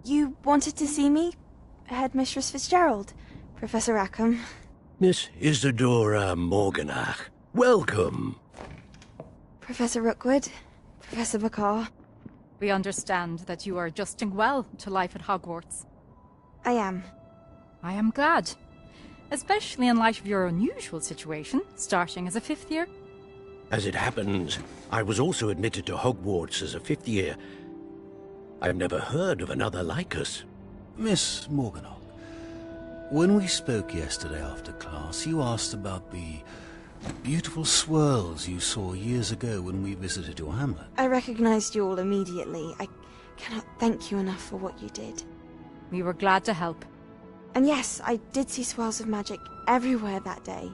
You wanted to see me? Headmistress Fitzgerald? Professor Rackham? Miss Isadora Morganach, welcome. Professor Rookwood? Professor McCaw? We understand that you are adjusting well to life at Hogwarts. I am. I am glad. Especially in light of your unusual situation, starting as a 5th year. As it happens, I was also admitted to Hogwarts as a 5th year. I've never heard of another like us. Miss Morganach, when we spoke yesterday after class, you asked about the beautiful swirls you saw years ago when we visited your hamlet. I recognized you all immediately. I cannot thank you enough for what you did. We were glad to help. And yes, I did see swirls of magic everywhere that day.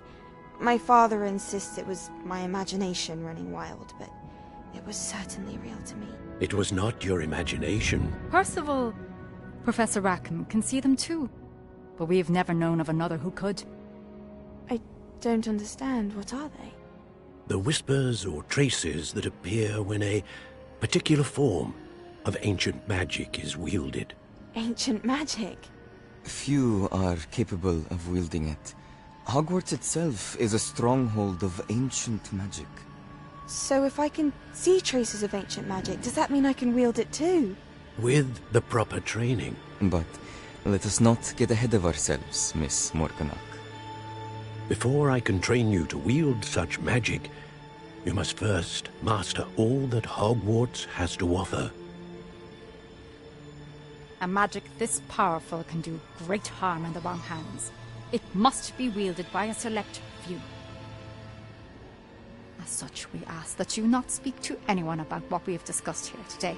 My father insists it was my imagination running wild, but it was certainly real to me. It was not your imagination. Percival, Professor Rackham can see them too. But we have never known of another who could. I don't understand. What are they? The whispers or traces that appear when a particular form of ancient magic is wielded. Ancient magic? Few are capable of wielding it. Hogwarts itself is a stronghold of ancient magic. So if I can see traces of ancient magic, does that mean I can wield it too? With the proper training. But let us not get ahead of ourselves, Miss Morganach. Before I can train you to wield such magic, you must first master all that Hogwarts has to offer. A magic this powerful can do great harm in the wrong hands. It must be wielded by a select few. As such, we ask that you not speak to anyone about what we have discussed here today.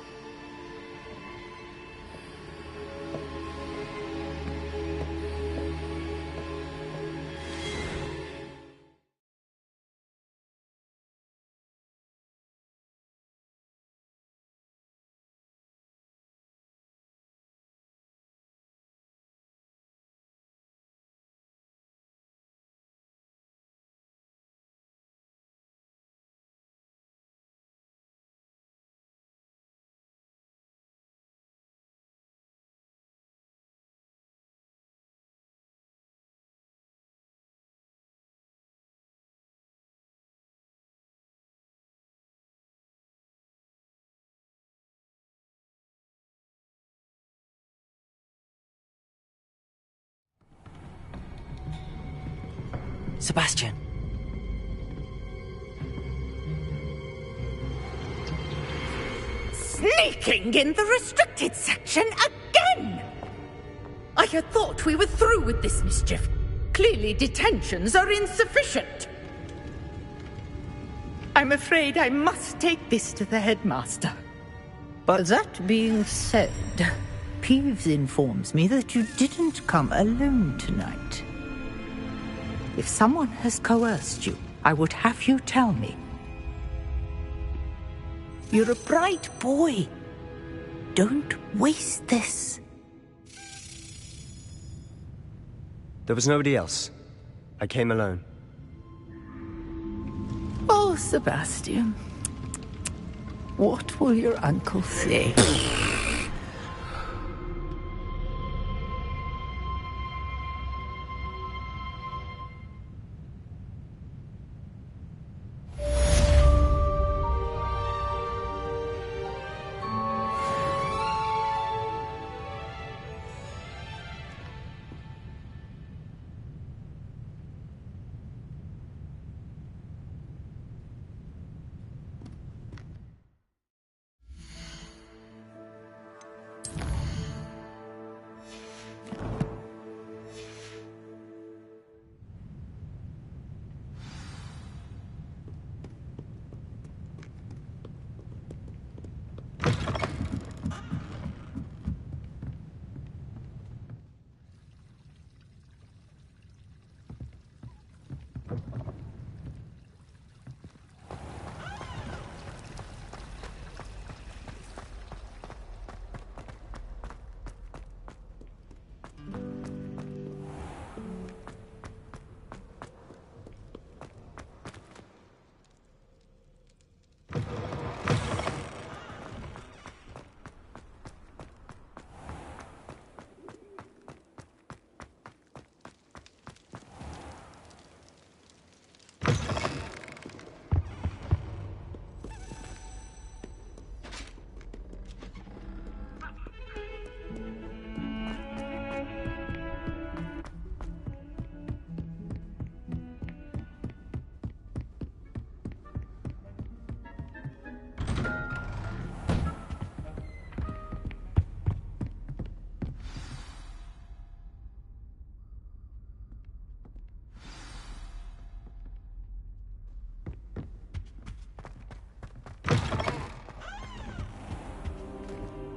Sebastian. Sneaking in the restricted section again! I had thought we were through with this mischief. Clearly detentions are insufficient. I'm afraid I must take this to the headmaster. But that being said, Peeves informs me that you didn't come alone tonight. If someone has coerced you, I would have you tell me. You're a bright boy. Don't waste this. There was nobody else. I came alone. Oh, Sebastian. What will your uncle say?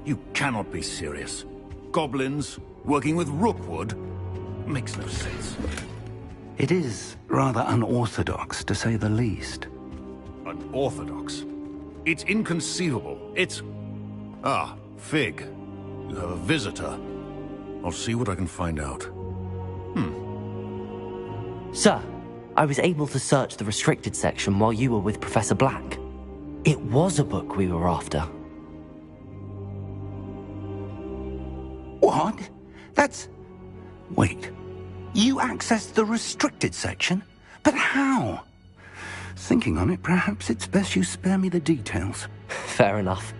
You cannot be serious. Goblins working with Rookwood? Makes no sense. It is rather unorthodox, to say the least. Unorthodox? It's inconceivable. It's... Ah, Fig. You have a visitor. I'll see what I can find out. Sir, I was able to search the restricted section while you were with Professor Black. It was a book we were after. What? That's... Wait. You accessed the restricted section? But how? Thinking on it, perhaps it's best you spare me the details. Fair enough.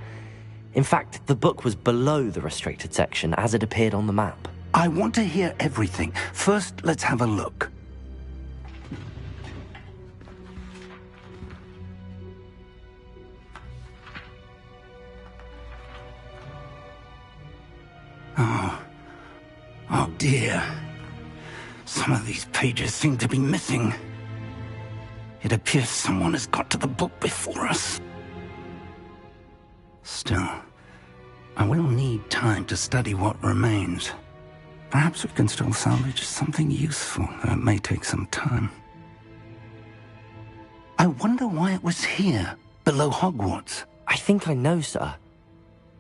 In fact, the book was below the restricted section as it appeared on the map. I want to hear everything. First, let's have a look. Oh dear. Some of these pages seem to be missing. It appears someone has got to the book before us. Still, I will need time to study what remains. Perhaps we can still salvage something useful, though it may take some time. I wonder why it was here, below Hogwarts. I think I know, sir.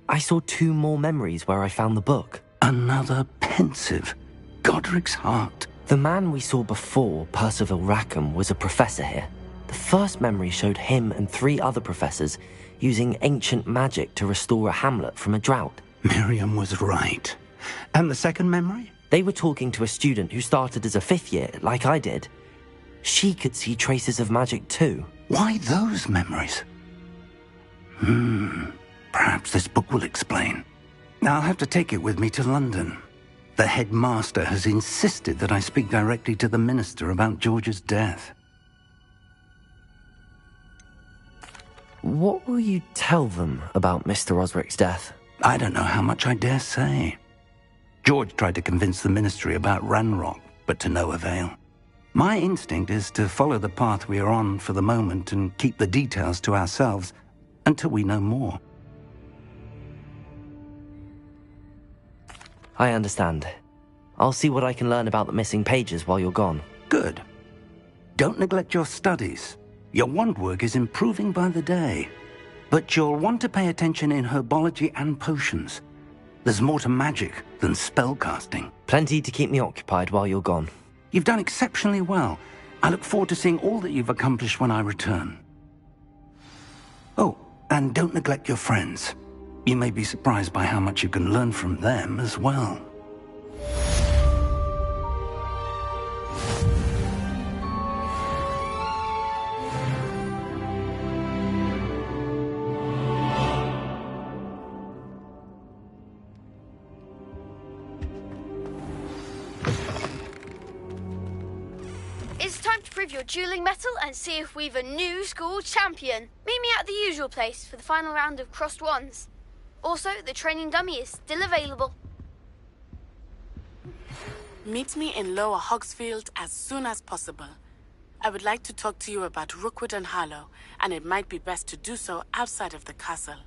I saw 2 more memories where I found the book. Another pensive. Godric's heart. The man we saw before, Percival Rackham, was a professor here. The first memory showed him and 3 other professors using ancient magic to restore a hamlet from a drought. Miriam was right. And the second memory? They were talking to a student who started as a 5th year, like I did. She could see traces of magic too. Why those memories? Perhaps this book will explain. I'll have to take it with me to London. The headmaster has insisted that I speak directly to the minister about George's death. What will you tell them about Mr. Osric's death? I don't know how much I dare say. George tried to convince the ministry about Ranrock, but to no avail. My instinct is to follow the path we are on for the moment and keep the details to ourselves until we know more. I understand. I'll see what I can learn about the missing pages while you're gone. Good. Don't neglect your studies. Your wand work is improving by the day. But you'll want to pay attention in herbology and potions. There's more to magic than spellcasting. Plenty to keep me occupied while you're gone. You've done exceptionally well. I look forward to seeing all that you've accomplished when I return. Oh, and don't neglect your friends. You may be surprised by how much you can learn from them as well. It's time to prove your dueling mettle and see if we've a new school champion. Meet me at the usual place for the final round of crossed wands. Also, the training dummy is still available. Meet me in Lower Hogsfield as soon as possible. I would like to talk to you about Rookwood and Harlow, and it might be best to do so outside of the castle.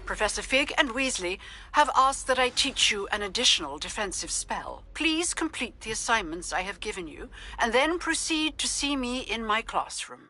Professor Fig and Weasley have asked that I teach you an additional defensive spell. Please complete the assignments I have given you, and then proceed to see me in my classroom.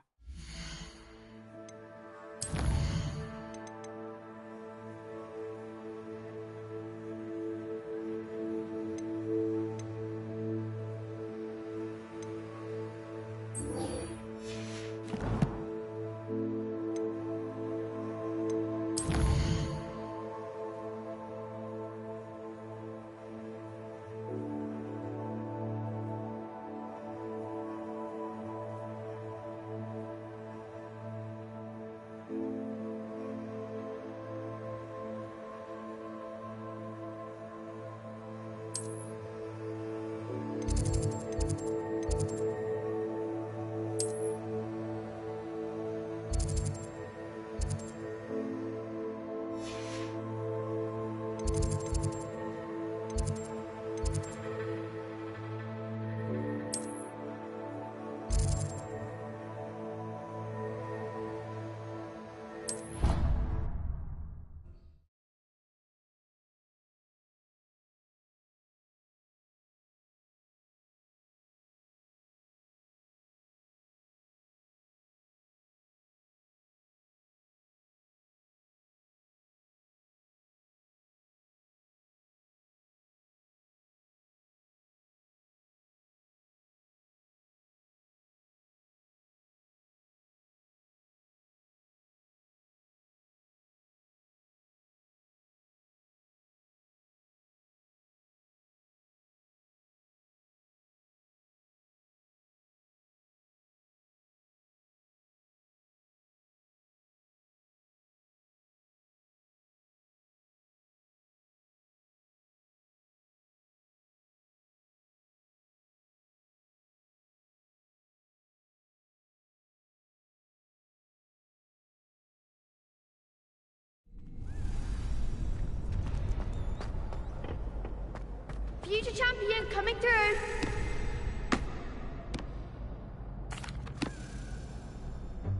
Future champion coming through.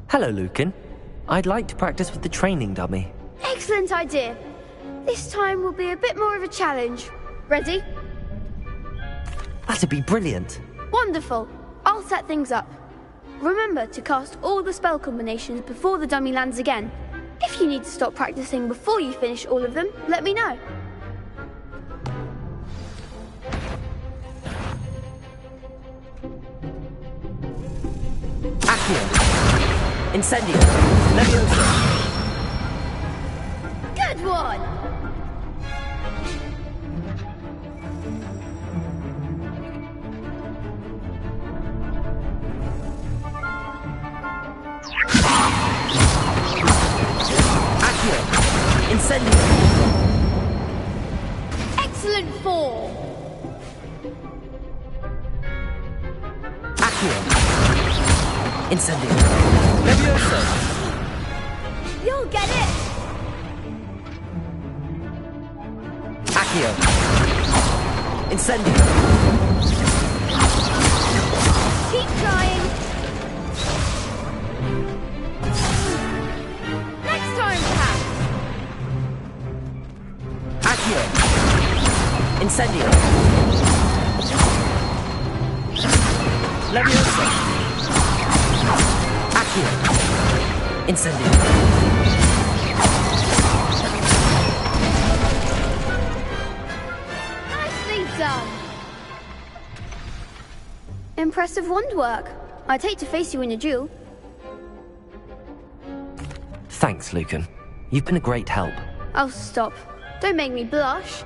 Hello, Lucan. I'd like to practice with the training dummy. Excellent idea. This time will be a bit more of a challenge. Ready? That'd be brilliant. Wonderful. I'll set things up. Remember to cast all the spell combinations before the dummy lands again. If you need to stop practicing before you finish all of them, let me know. Incendio! Leviosa! Good one! Accio! Incendio! Excellent form! Accio! Incendio! Leviosa! You'll get it! Accio! Incendio! Keep trying! Next time, perhaps! Accio! Incendio! Leviosa! Accio! Incendio! Nicely done! Impressive wand work. I'd hate to face you in a duel. Thanks, Lucan. You've been a great help. Oh, stop. Don't make me blush.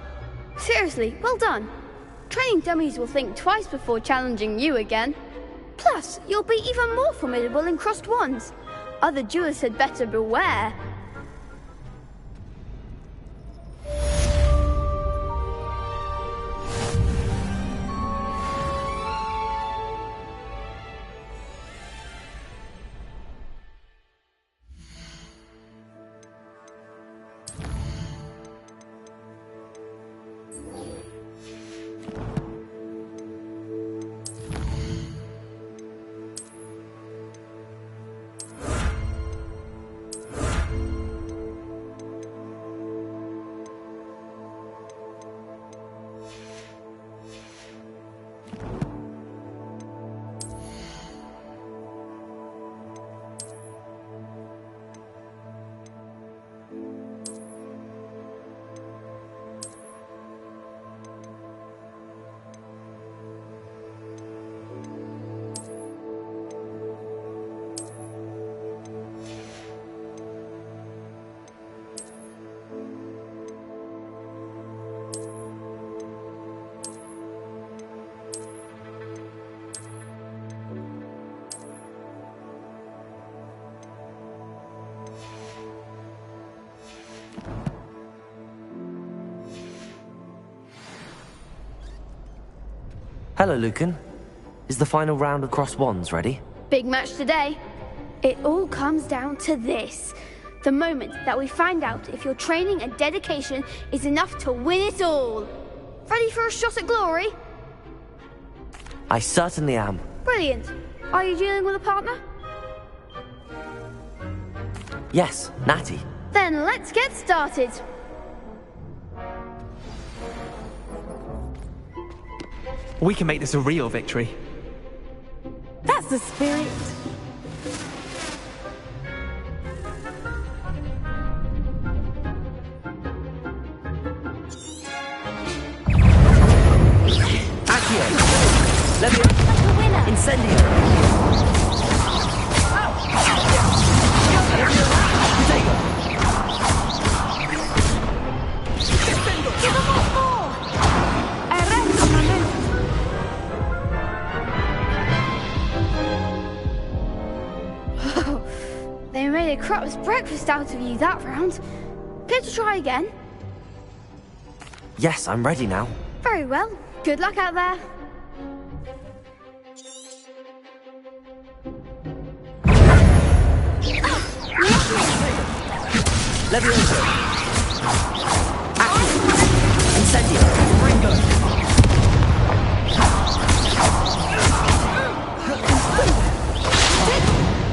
Seriously, well done. Training dummies will think twice before challenging you again. Plus, you'll be even more formidable in crossed wands. Other duelists had better beware. Hello, Lucan. Is the final round of cross wands ready? Big match today. It all comes down to this. The moment that we find out if your training and dedication is enough to win it all. Ready for a shot at glory? I certainly am. Brilliant. Are you dealing with a partner? Yes, Natty. Then let's get started. We can make this a real victory. That's the spirit. Accio! Levio! Incendio! Potato! Give them all four! They made a crap's breakfast out of you that round. Care to try again? Yes, I'm ready now. Very well. Good luck out there. Leviosa! Accio! Incendio! Ringo!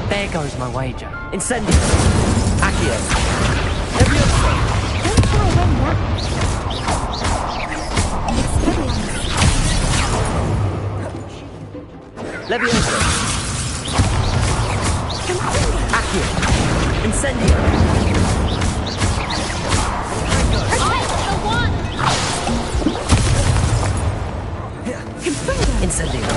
There goes my wager. Incendio! Accio! Leviosa! Leviosa! Accio! Incendio! Incendio!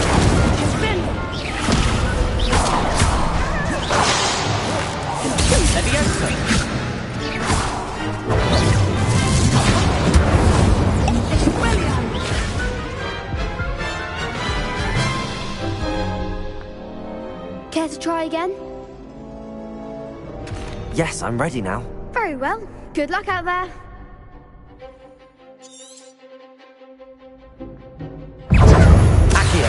Care to try again? Yes, I'm ready now. Very well. Good luck out there. Accio!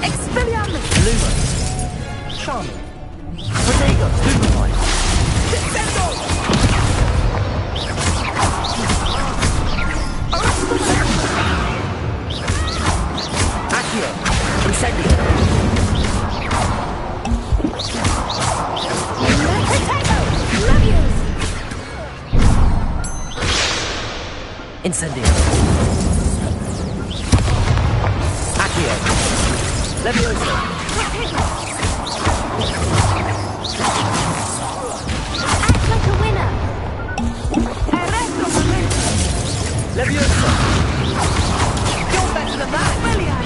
Expelliarmus! Lumos! Charming! Protego! Stupefy! Descendo! Accio! Incendio! Protego! Levios! Incendio! Accio! Levioso! Act like a winner! Levioso! You're better than that! Levios!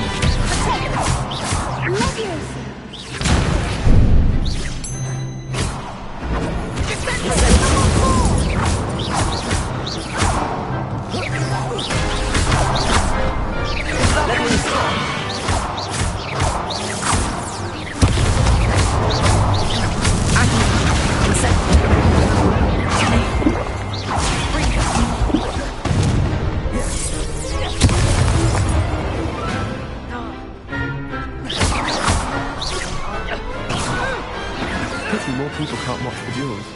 Pity more people can't watch the duels.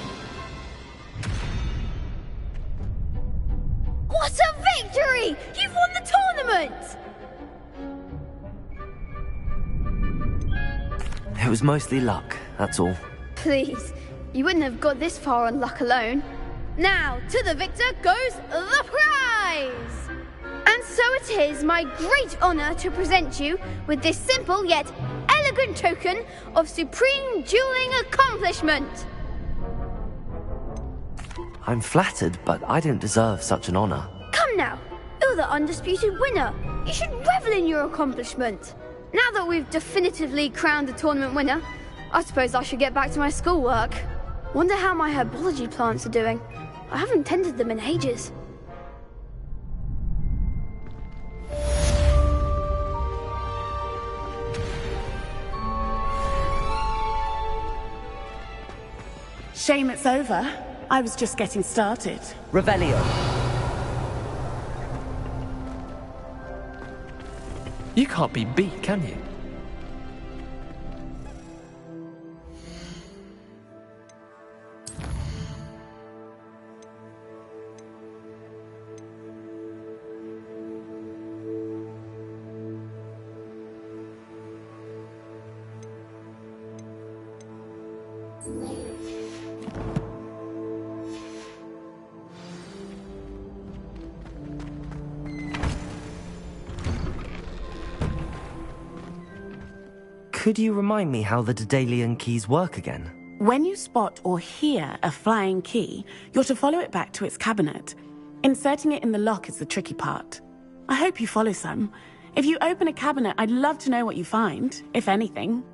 What a victory! You've won the tournament! It was mostly luck, that's all. Please, you wouldn't have got this far on luck alone. Now, to the victor goes the prize! And so it is my great honour to present you with this simple yet elegant token of supreme dueling accomplishment. I'm flattered, but I don't deserve such an honor. Come now, you're the undisputed winner. You should revel in your accomplishment. Now that we've definitively crowned the tournament winner, I suppose I should get back to my schoolwork. Wonder how my herbology plants are doing. I haven't tended them in ages. Shame it's over. I was just getting started. Revelio. You can't be beat, can you? Could you remind me how the Daedalian keys work again? When you spot or hear a flying key, you're to follow it back to its cabinet. Inserting it in the lock is the tricky part. I hope you follow some. If you open a cabinet, I'd love to know what you find, if anything.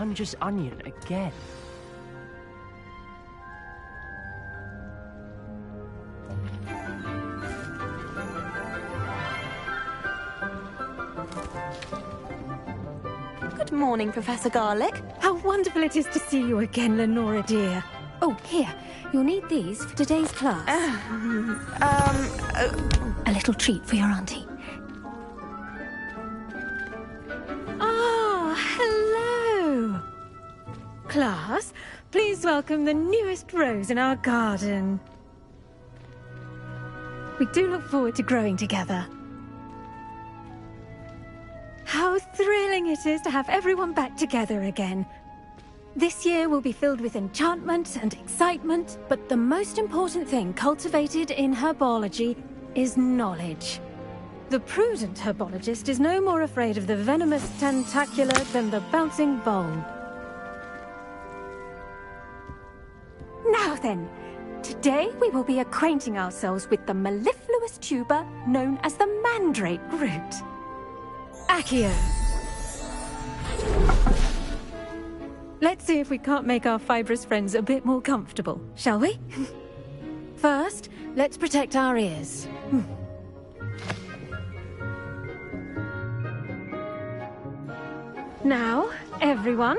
conjures onion again. Good morning, Professor Garlic. How wonderful it is to see you again, Lenora dear. Oh, here. You'll need these for today's class. A little treat for your auntie. Ah, hello. Class, please welcome the newest rose in our garden. We do look forward to growing together. How thrilling it is to have everyone back together again. This year will be filled with enchantment and excitement, but the most important thing cultivated in herbology is knowledge. The prudent herbologist is no more afraid of the venomous tentacula than the bouncing bulb. Now then, today we will be acquainting ourselves with the mellifluous tuber known as the mandrake root. Accio. Let's see if we can't make our fibrous friends a bit more comfortable, shall we? First, let's protect our ears. Now, everyone,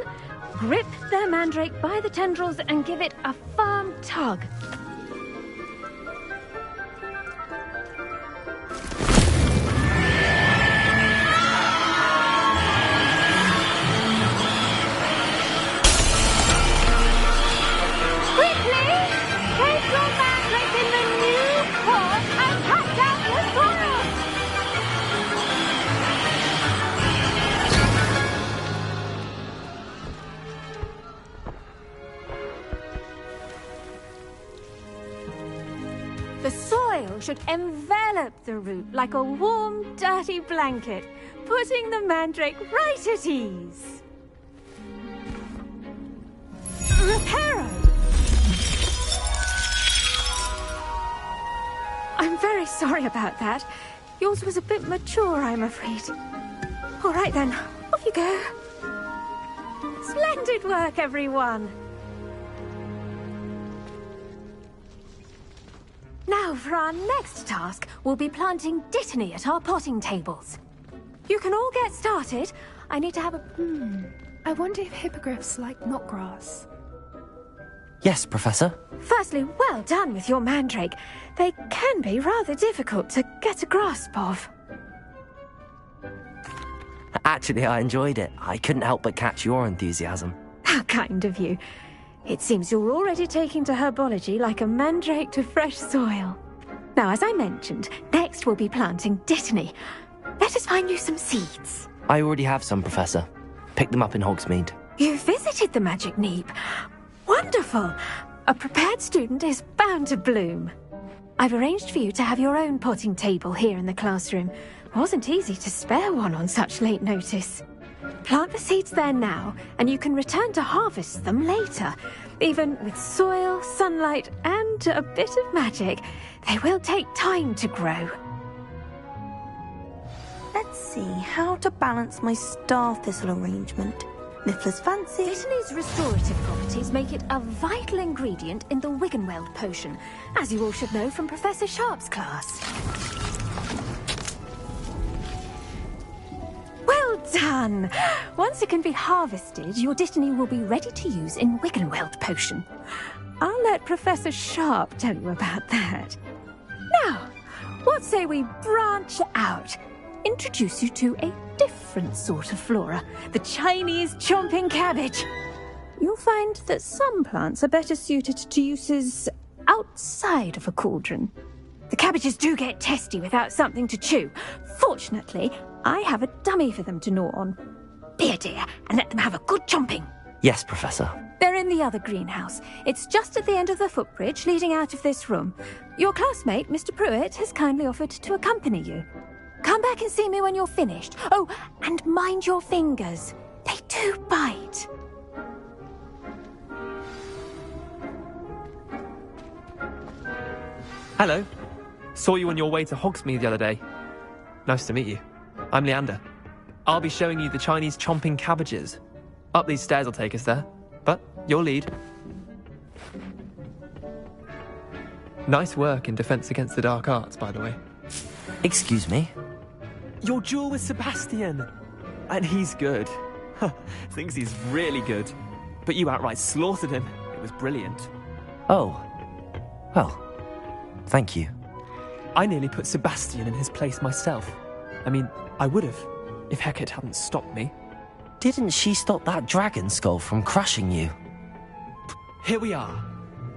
grip their mandrake by the tendrils and give it a firm tug. Should envelop the root like a warm, dirty blanket, putting the mandrake right at ease. Reparo! I'm very sorry about that. Yours was a bit mature, I'm afraid. All right then, off you go. Splendid work, everyone. Now, for our next task, we'll be planting dittany at our potting tables. You can all get started. I need to have a... I wonder if hippogriffs like knotgrass. Yes, Professor. Firstly, well done with your mandrake. They can be rather difficult to get a grasp of. Actually, I enjoyed it. I couldn't help but catch your enthusiasm. How kind of you. It seems you're already taking to herbology like a mandrake to fresh soil. Now, as I mentioned, next we'll be planting dittany. Let us find you some seeds. I already have some, Professor. Picked them up in Hogsmeade. You visited the Magic Neep. Wonderful! A prepared student is bound to bloom. I've arranged for you to have your own potting table here in the classroom. Wasn't easy to spare one on such late notice. Plant the seeds there now, and you can return to harvest them later. Even with soil, sunlight, and a bit of magic, they will take time to grow. Let's see how to balance my star thistle arrangement. Niffler's fancy. Dittany's restorative properties make it a vital ingredient in the Wiggenweld potion, as you all should know from Professor Sharp's class. Well done! Once it can be harvested, your dittany will be ready to use in Wiggenweld potion. I'll let Professor Sharp tell you about that. Now, what say we branch out? Introduce you to a different sort of flora, the Chinese chomping cabbage. You'll find that some plants are better suited to uses outside of a cauldron. The cabbages do get testy without something to chew. Fortunately, I have a dummy for them to gnaw on. Be a dear and let them have a good chomping. Yes, Professor. They're in the other greenhouse. It's just at the end of the footbridge leading out of this room. Your classmate, Mr. Pruitt, has kindly offered to accompany you. Come back and see me when you're finished. Oh, and mind your fingers. They do bite. Hello. Saw you on your way to Hogsmeade the other day. Nice to meet you. I'm Leander. I'll be showing you the Chinese chomping cabbages. Up these stairs will take us there. But your lead. Nice work in Defense Against the Dark Arts, by the way. Excuse me? Your duel with Sebastian! And he's good. Thinks he's really good. But you outright slaughtered him. It was brilliant. Oh. Well, thank you. I nearly put Sebastian in his place myself. I mean, I would have, if Hecate hadn't stopped me. Didn't she stop that dragon skull from crushing you? Here we are.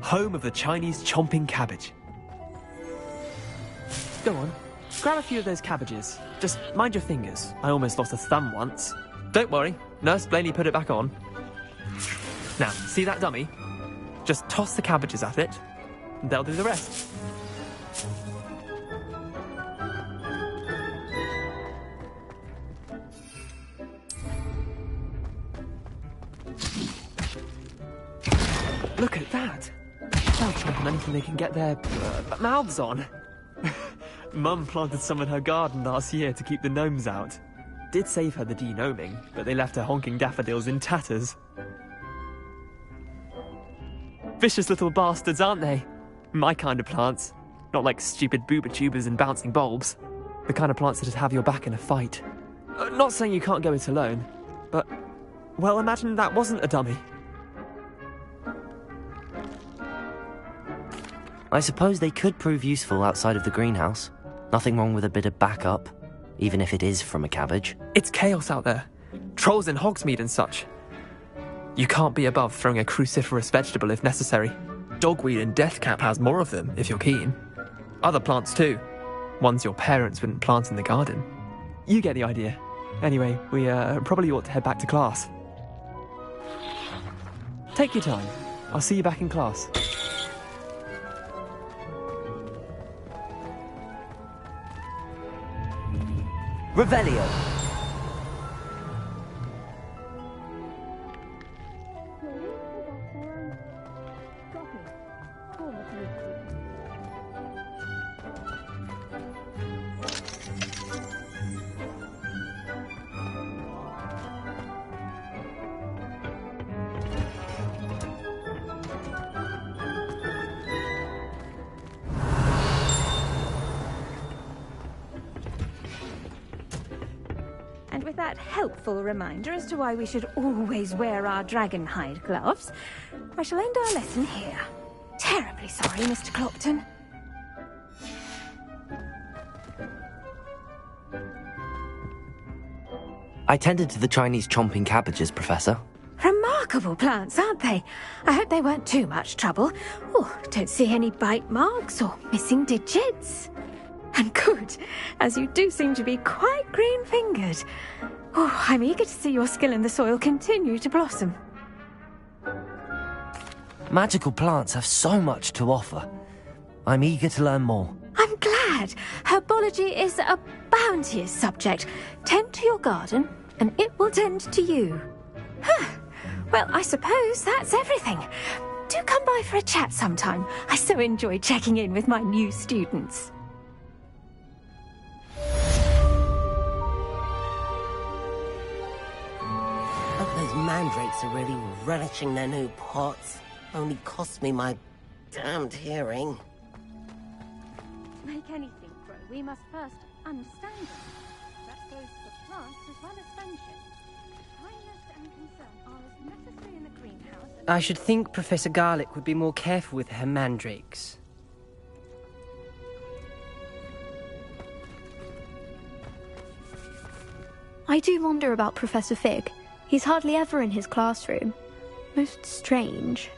Home of the Chinese chomping cabbage. Go on, grab a few of those cabbages. Just mind your fingers. I almost lost a thumb once. Don't worry, Nurse Blaney put it back on. Now, see that dummy? Just toss the cabbages at it, and they'll do the rest. Look at that! They'll chomp on anything they can get their mouths on. Mum planted some in her garden last year to keep the gnomes out. Did save her the de-gnoming, but they left her honking daffodils in tatters. Vicious little bastards, aren't they? My kind of plants. Not like stupid booba tubers and bouncing bulbs. The kind of plants that'd have your back in a fight. Not saying you can't go it alone, but... well, imagine that wasn't a dummy. I suppose they could prove useful outside of the greenhouse. Nothing wrong with a bit of backup, even if it is from a cabbage. It's chaos out there. Trolls in Hogsmeade and such. You can't be above throwing a cruciferous vegetable if necessary. Dogweed and deathcap has more of them, if you're keen. Other plants too. Ones your parents wouldn't plant in the garden. You get the idea. Anyway, we probably ought to head back to class. Take your time. I'll see you back in class. Revelio! And with that helpful reminder as to why we should always wear our dragon hide gloves, I shall end our lesson here. Terribly sorry, Mr. Clopton. I tended to the Chinese chomping cabbages, Professor. Remarkable plants, aren't they? I hope they weren't too much trouble. Oh, don't see any bite marks or missing digits. And good, as you do seem to be quite green-fingered. Oh, I'm eager to see your skill in the soil continue to blossom. Magical plants have so much to offer. I'm eager to learn more. I'm glad. Herbology is a bounteous subject. Tend to your garden, and it will tend to you. Huh. Well, I suppose that's everything. Do come by for a chat sometime. I so enjoy checking in with my new students. Those mandrakes are really relishing their new pots. Only cost me my damned hearing. To make anything grow, we must first understand them. That goes for plants as well as friendship. Kindness and concern are as necessary in the greenhouse as... I should think Professor Garlick would be more careful with her mandrakes. I do wonder about Professor Fig. He's hardly ever in his classroom. Most strange.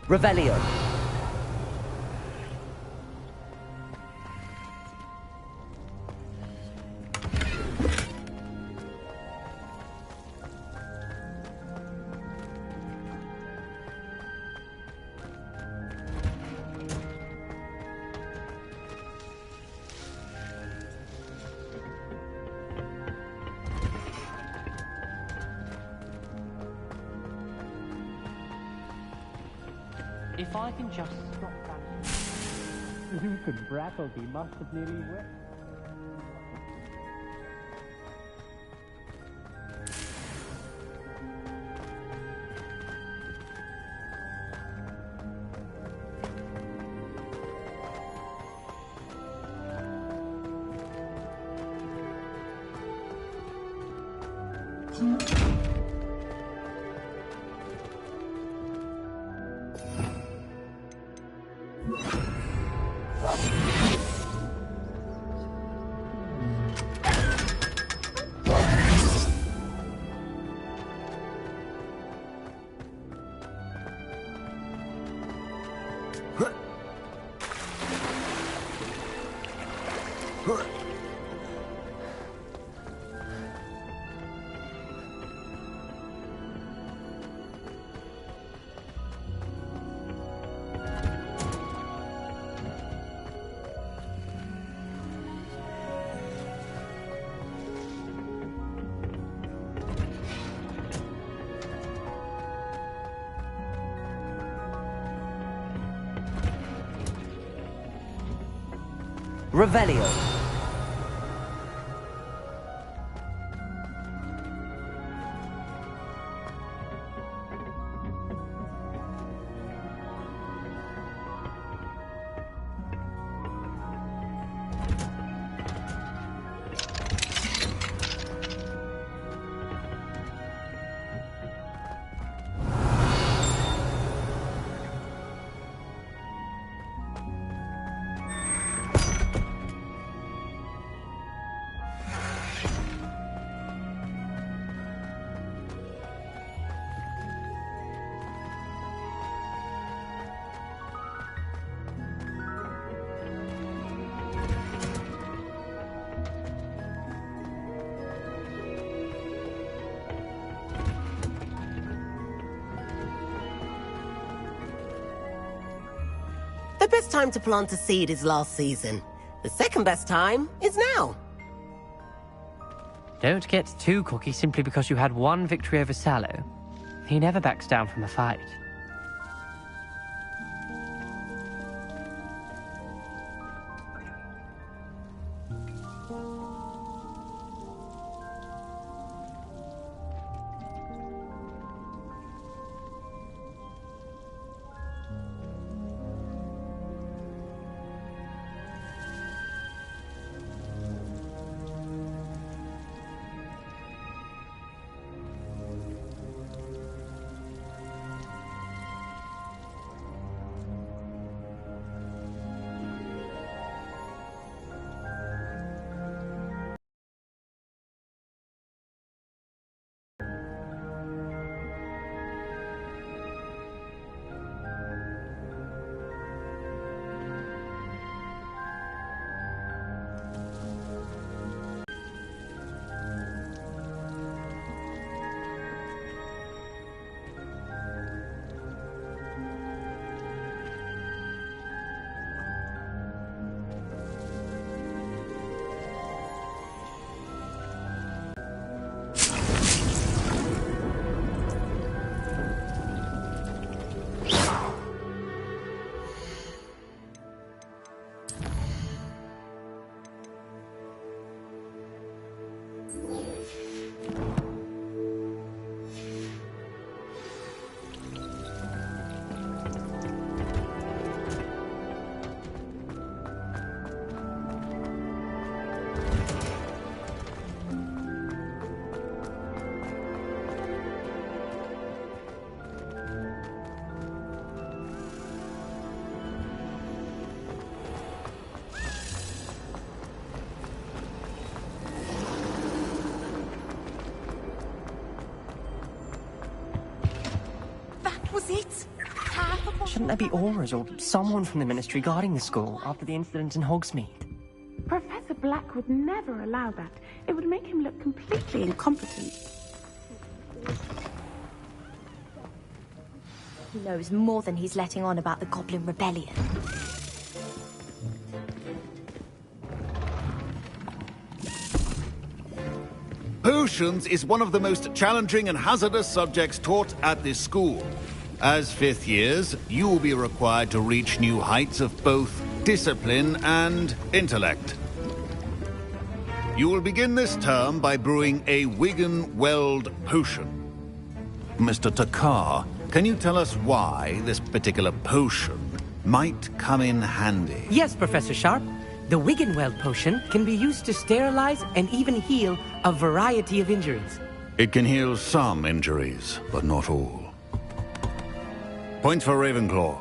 Revelio! If I can just stop that... Luke and Brattleby must have nearly wet. Revelio. The best time to plant a seed is last season. The second best time is now. Don't get too cocky simply because you had one victory over Sallow. He never backs down from a fight. Was it? Shouldn't there be auras or someone from the Ministry guarding the school after the incident in Hogsmeade? Professor Black would never allow that. It would make him look completely incompetent. He knows more than he's letting on about the Goblin Rebellion. Potions is one of the most challenging and hazardous subjects taught at this school. As fifth years, you will be required to reach new heights of both discipline and intellect. You will begin this term by brewing a Wigan-Weld potion. Mr. Takar, can you tell us why this particular potion might come in handy? Yes, Professor Sharp. The Wigan-Weld potion can be used to sterilize and even heal a variety of injuries. It can heal some injuries, but not all. Points for Ravenclaw.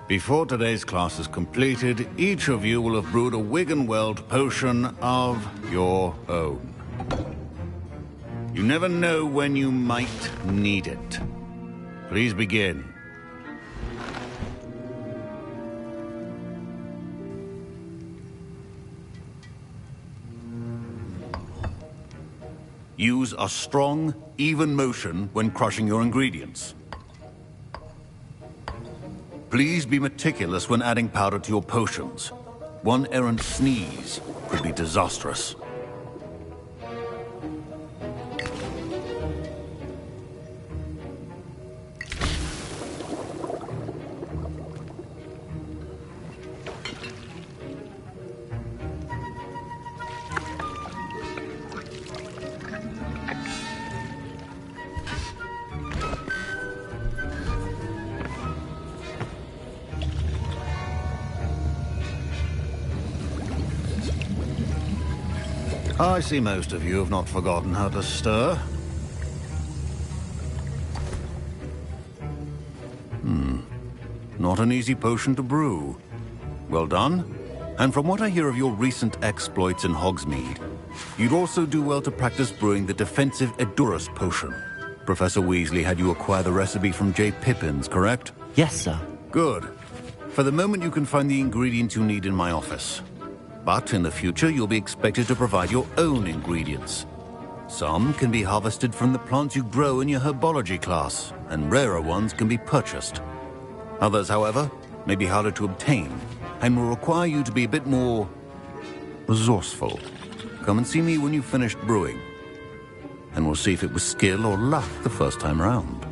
Before today's class is completed, each of you will have brewed a Wigan-Weld potion of your own. You never know when you might need it. Please begin. Use a strong, even motion when crushing your ingredients. Please be meticulous when adding powder to your potions. One errant sneeze could be disastrous. I see most of you have not forgotten how to stir. Not an easy potion to brew. Well done. And from what I hear of your recent exploits in Hogsmeade, you'd also do well to practice brewing the defensive Edurus potion. Professor Weasley had you acquire the recipe from J. Pippin's, correct? Yes, sir. Good. For the moment, you can find the ingredients you need in my office. But in the future, you'll be expected to provide your own ingredients. Some can be harvested from the plants you grow in your herbology class, and rarer ones can be purchased. Others, however, may be harder to obtain, and will require you to be a bit more resourceful. Come and see me when you've finished brewing, and we'll see if it was skill or luck the first time round.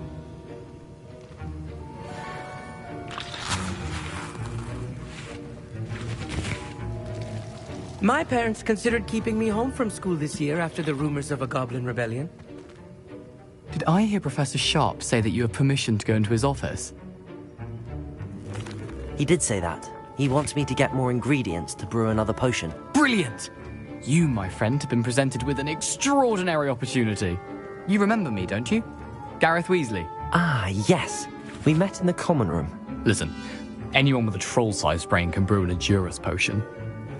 My parents considered keeping me home from school this year after the rumors of a goblin rebellion. Did I hear Professor Sharp say that you have permission to go into his office? He did say that. He wants me to get more ingredients to brew another potion. Brilliant! You, my friend, have been presented with an extraordinary opportunity. You remember me, don't you? Gareth Weasley. Ah, yes. We met in the common room. Listen, anyone with a troll-sized brain can brew an Edurus potion.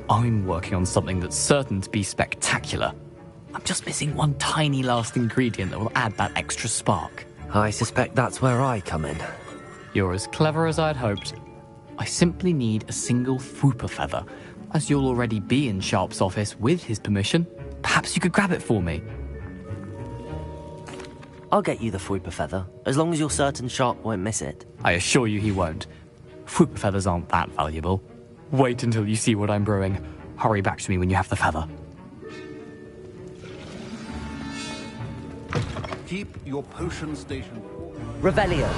I'm working on something that's certain to be spectacular. I'm just missing one tiny last ingredient that will add that extra spark. I suspect that's where I come in. You're as clever as I'd hoped. I simply need a single Fwooper feather. As you'll already be in Sharp's office with his permission, perhaps you could grab it for me. I'll get you the Fwooper feather, as long as you're certain Sharp won't miss it. I assure you he won't. Fwooper feathers aren't that valuable. Wait until you see what I'm brewing. Hurry back to me when you have the feather. Keep your potion station. Revelio.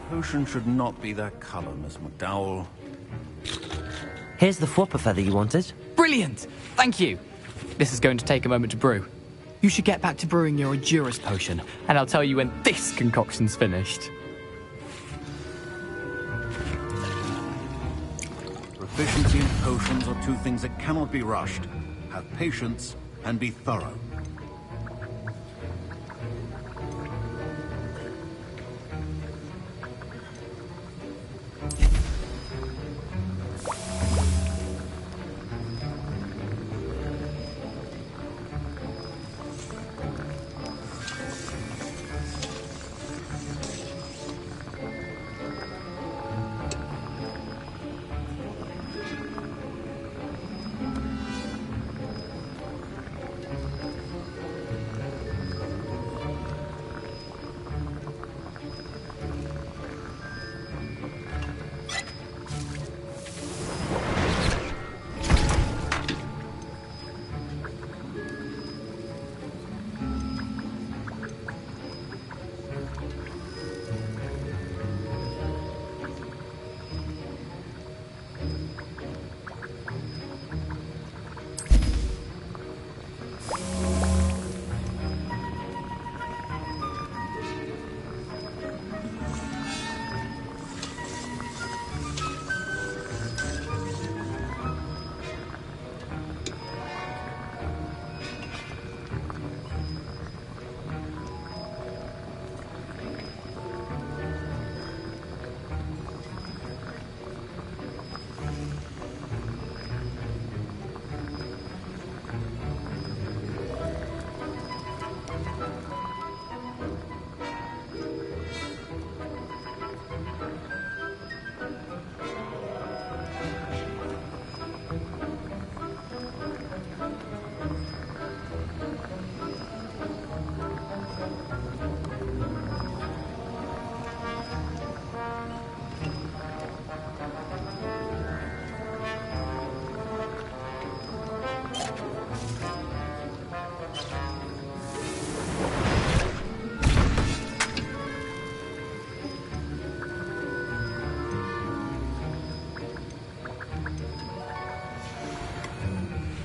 Potion should not be that color, Miss McDowell. Here's the Fwooper feather you wanted. Brilliant! Thank you! This is going to take a moment to brew. You should get back to brewing your Edurus potion, and I'll tell you when this concoction's finished. Proficiency in potions are two things that cannot be rushed. Have patience and be thorough.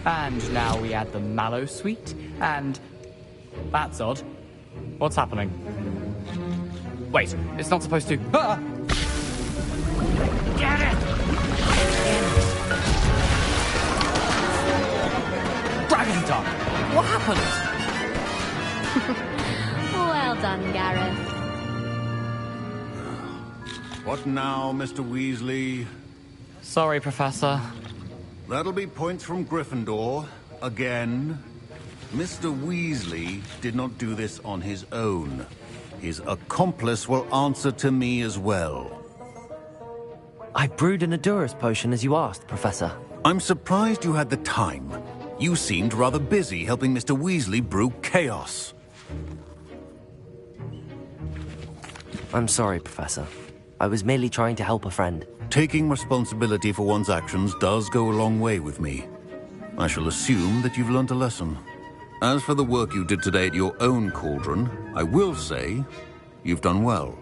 And now we add the mallow sweet, and... That's odd. What's happening? Wait, it's not supposed to... Ah! Get it! Dragon Duck! What happened? Well done, Gareth. What now, Mr. Weasley? Sorry, Professor. That'll be points from Gryffindor. Again. Mr. Weasley did not do this on his own. His accomplice will answer to me as well. I brewed an Adurus potion as you asked, Professor. I'm surprised you had the time. You seemed rather busy helping Mr. Weasley brew chaos. I'm sorry, Professor. I was merely trying to help a friend. Taking responsibility for one's actions does go a long way with me. I shall assume that you've learnt a lesson. As for the work you did today at your own cauldron, I will say you've done well.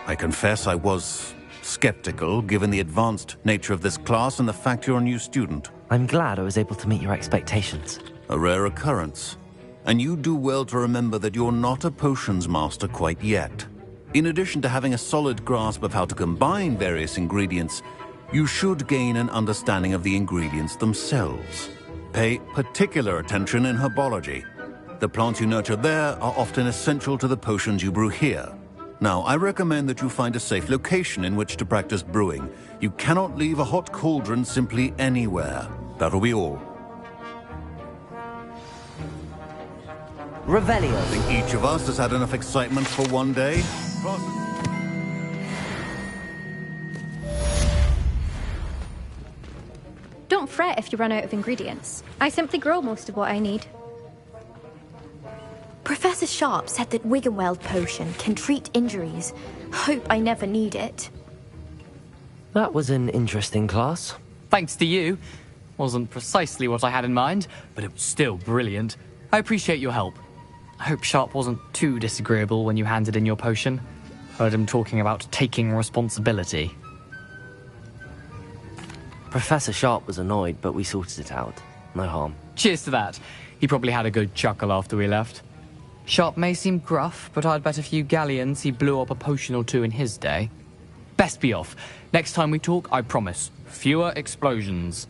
I confess I was skeptical, given the advanced nature of this class and the fact you're a new student. I'm glad I was able to meet your expectations. A rare occurrence. And you do well to remember that you're not a potions master quite yet. In addition to having a solid grasp of how to combine various ingredients, you should gain an understanding of the ingredients themselves. Pay particular attention in herbology. The plants you nurture there are often essential to the potions you brew here. Now, I recommend that you find a safe location in which to practice brewing. You cannot leave a hot cauldron simply anywhere. That'll be all. Revelio. I think each of us has had enough excitement for one day. Don't fret if you run out of ingredients. I simply grow most of what I need. Professor Sharp said that Wiggenweld potion can treat injuries. Hope I never need it. That was an interesting class. Thanks to you. Wasn't precisely what I had in mind, but it was still brilliant. I appreciate your help. I hope Sharp wasn't too disagreeable when you handed in your potion. Heard him talking about taking responsibility. Professor Sharp was annoyed, but we sorted it out. No harm. Cheers to that. He probably had a good chuckle after we left. Sharp may seem gruff, but I'd bet a few galleons he blew up a potion or two in his day. Best be off. Next time we talk, I promise, fewer explosions.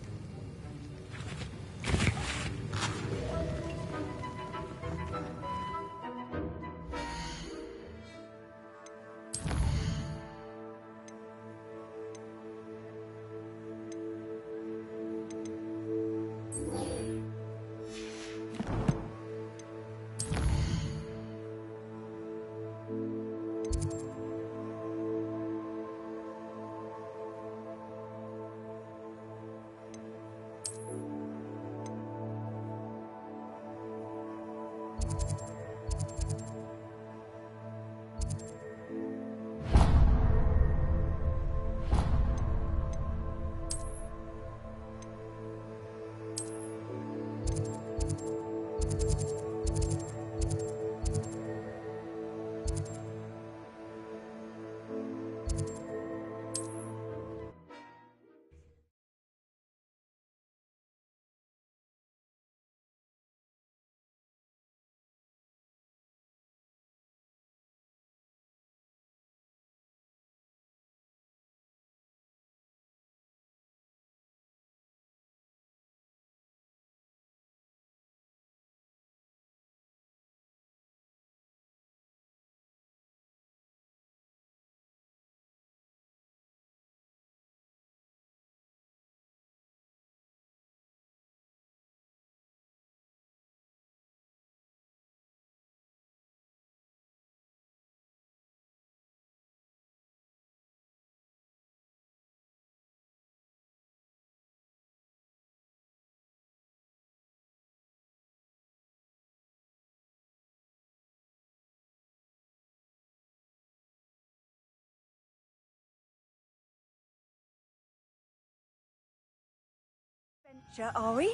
Adventure, are we?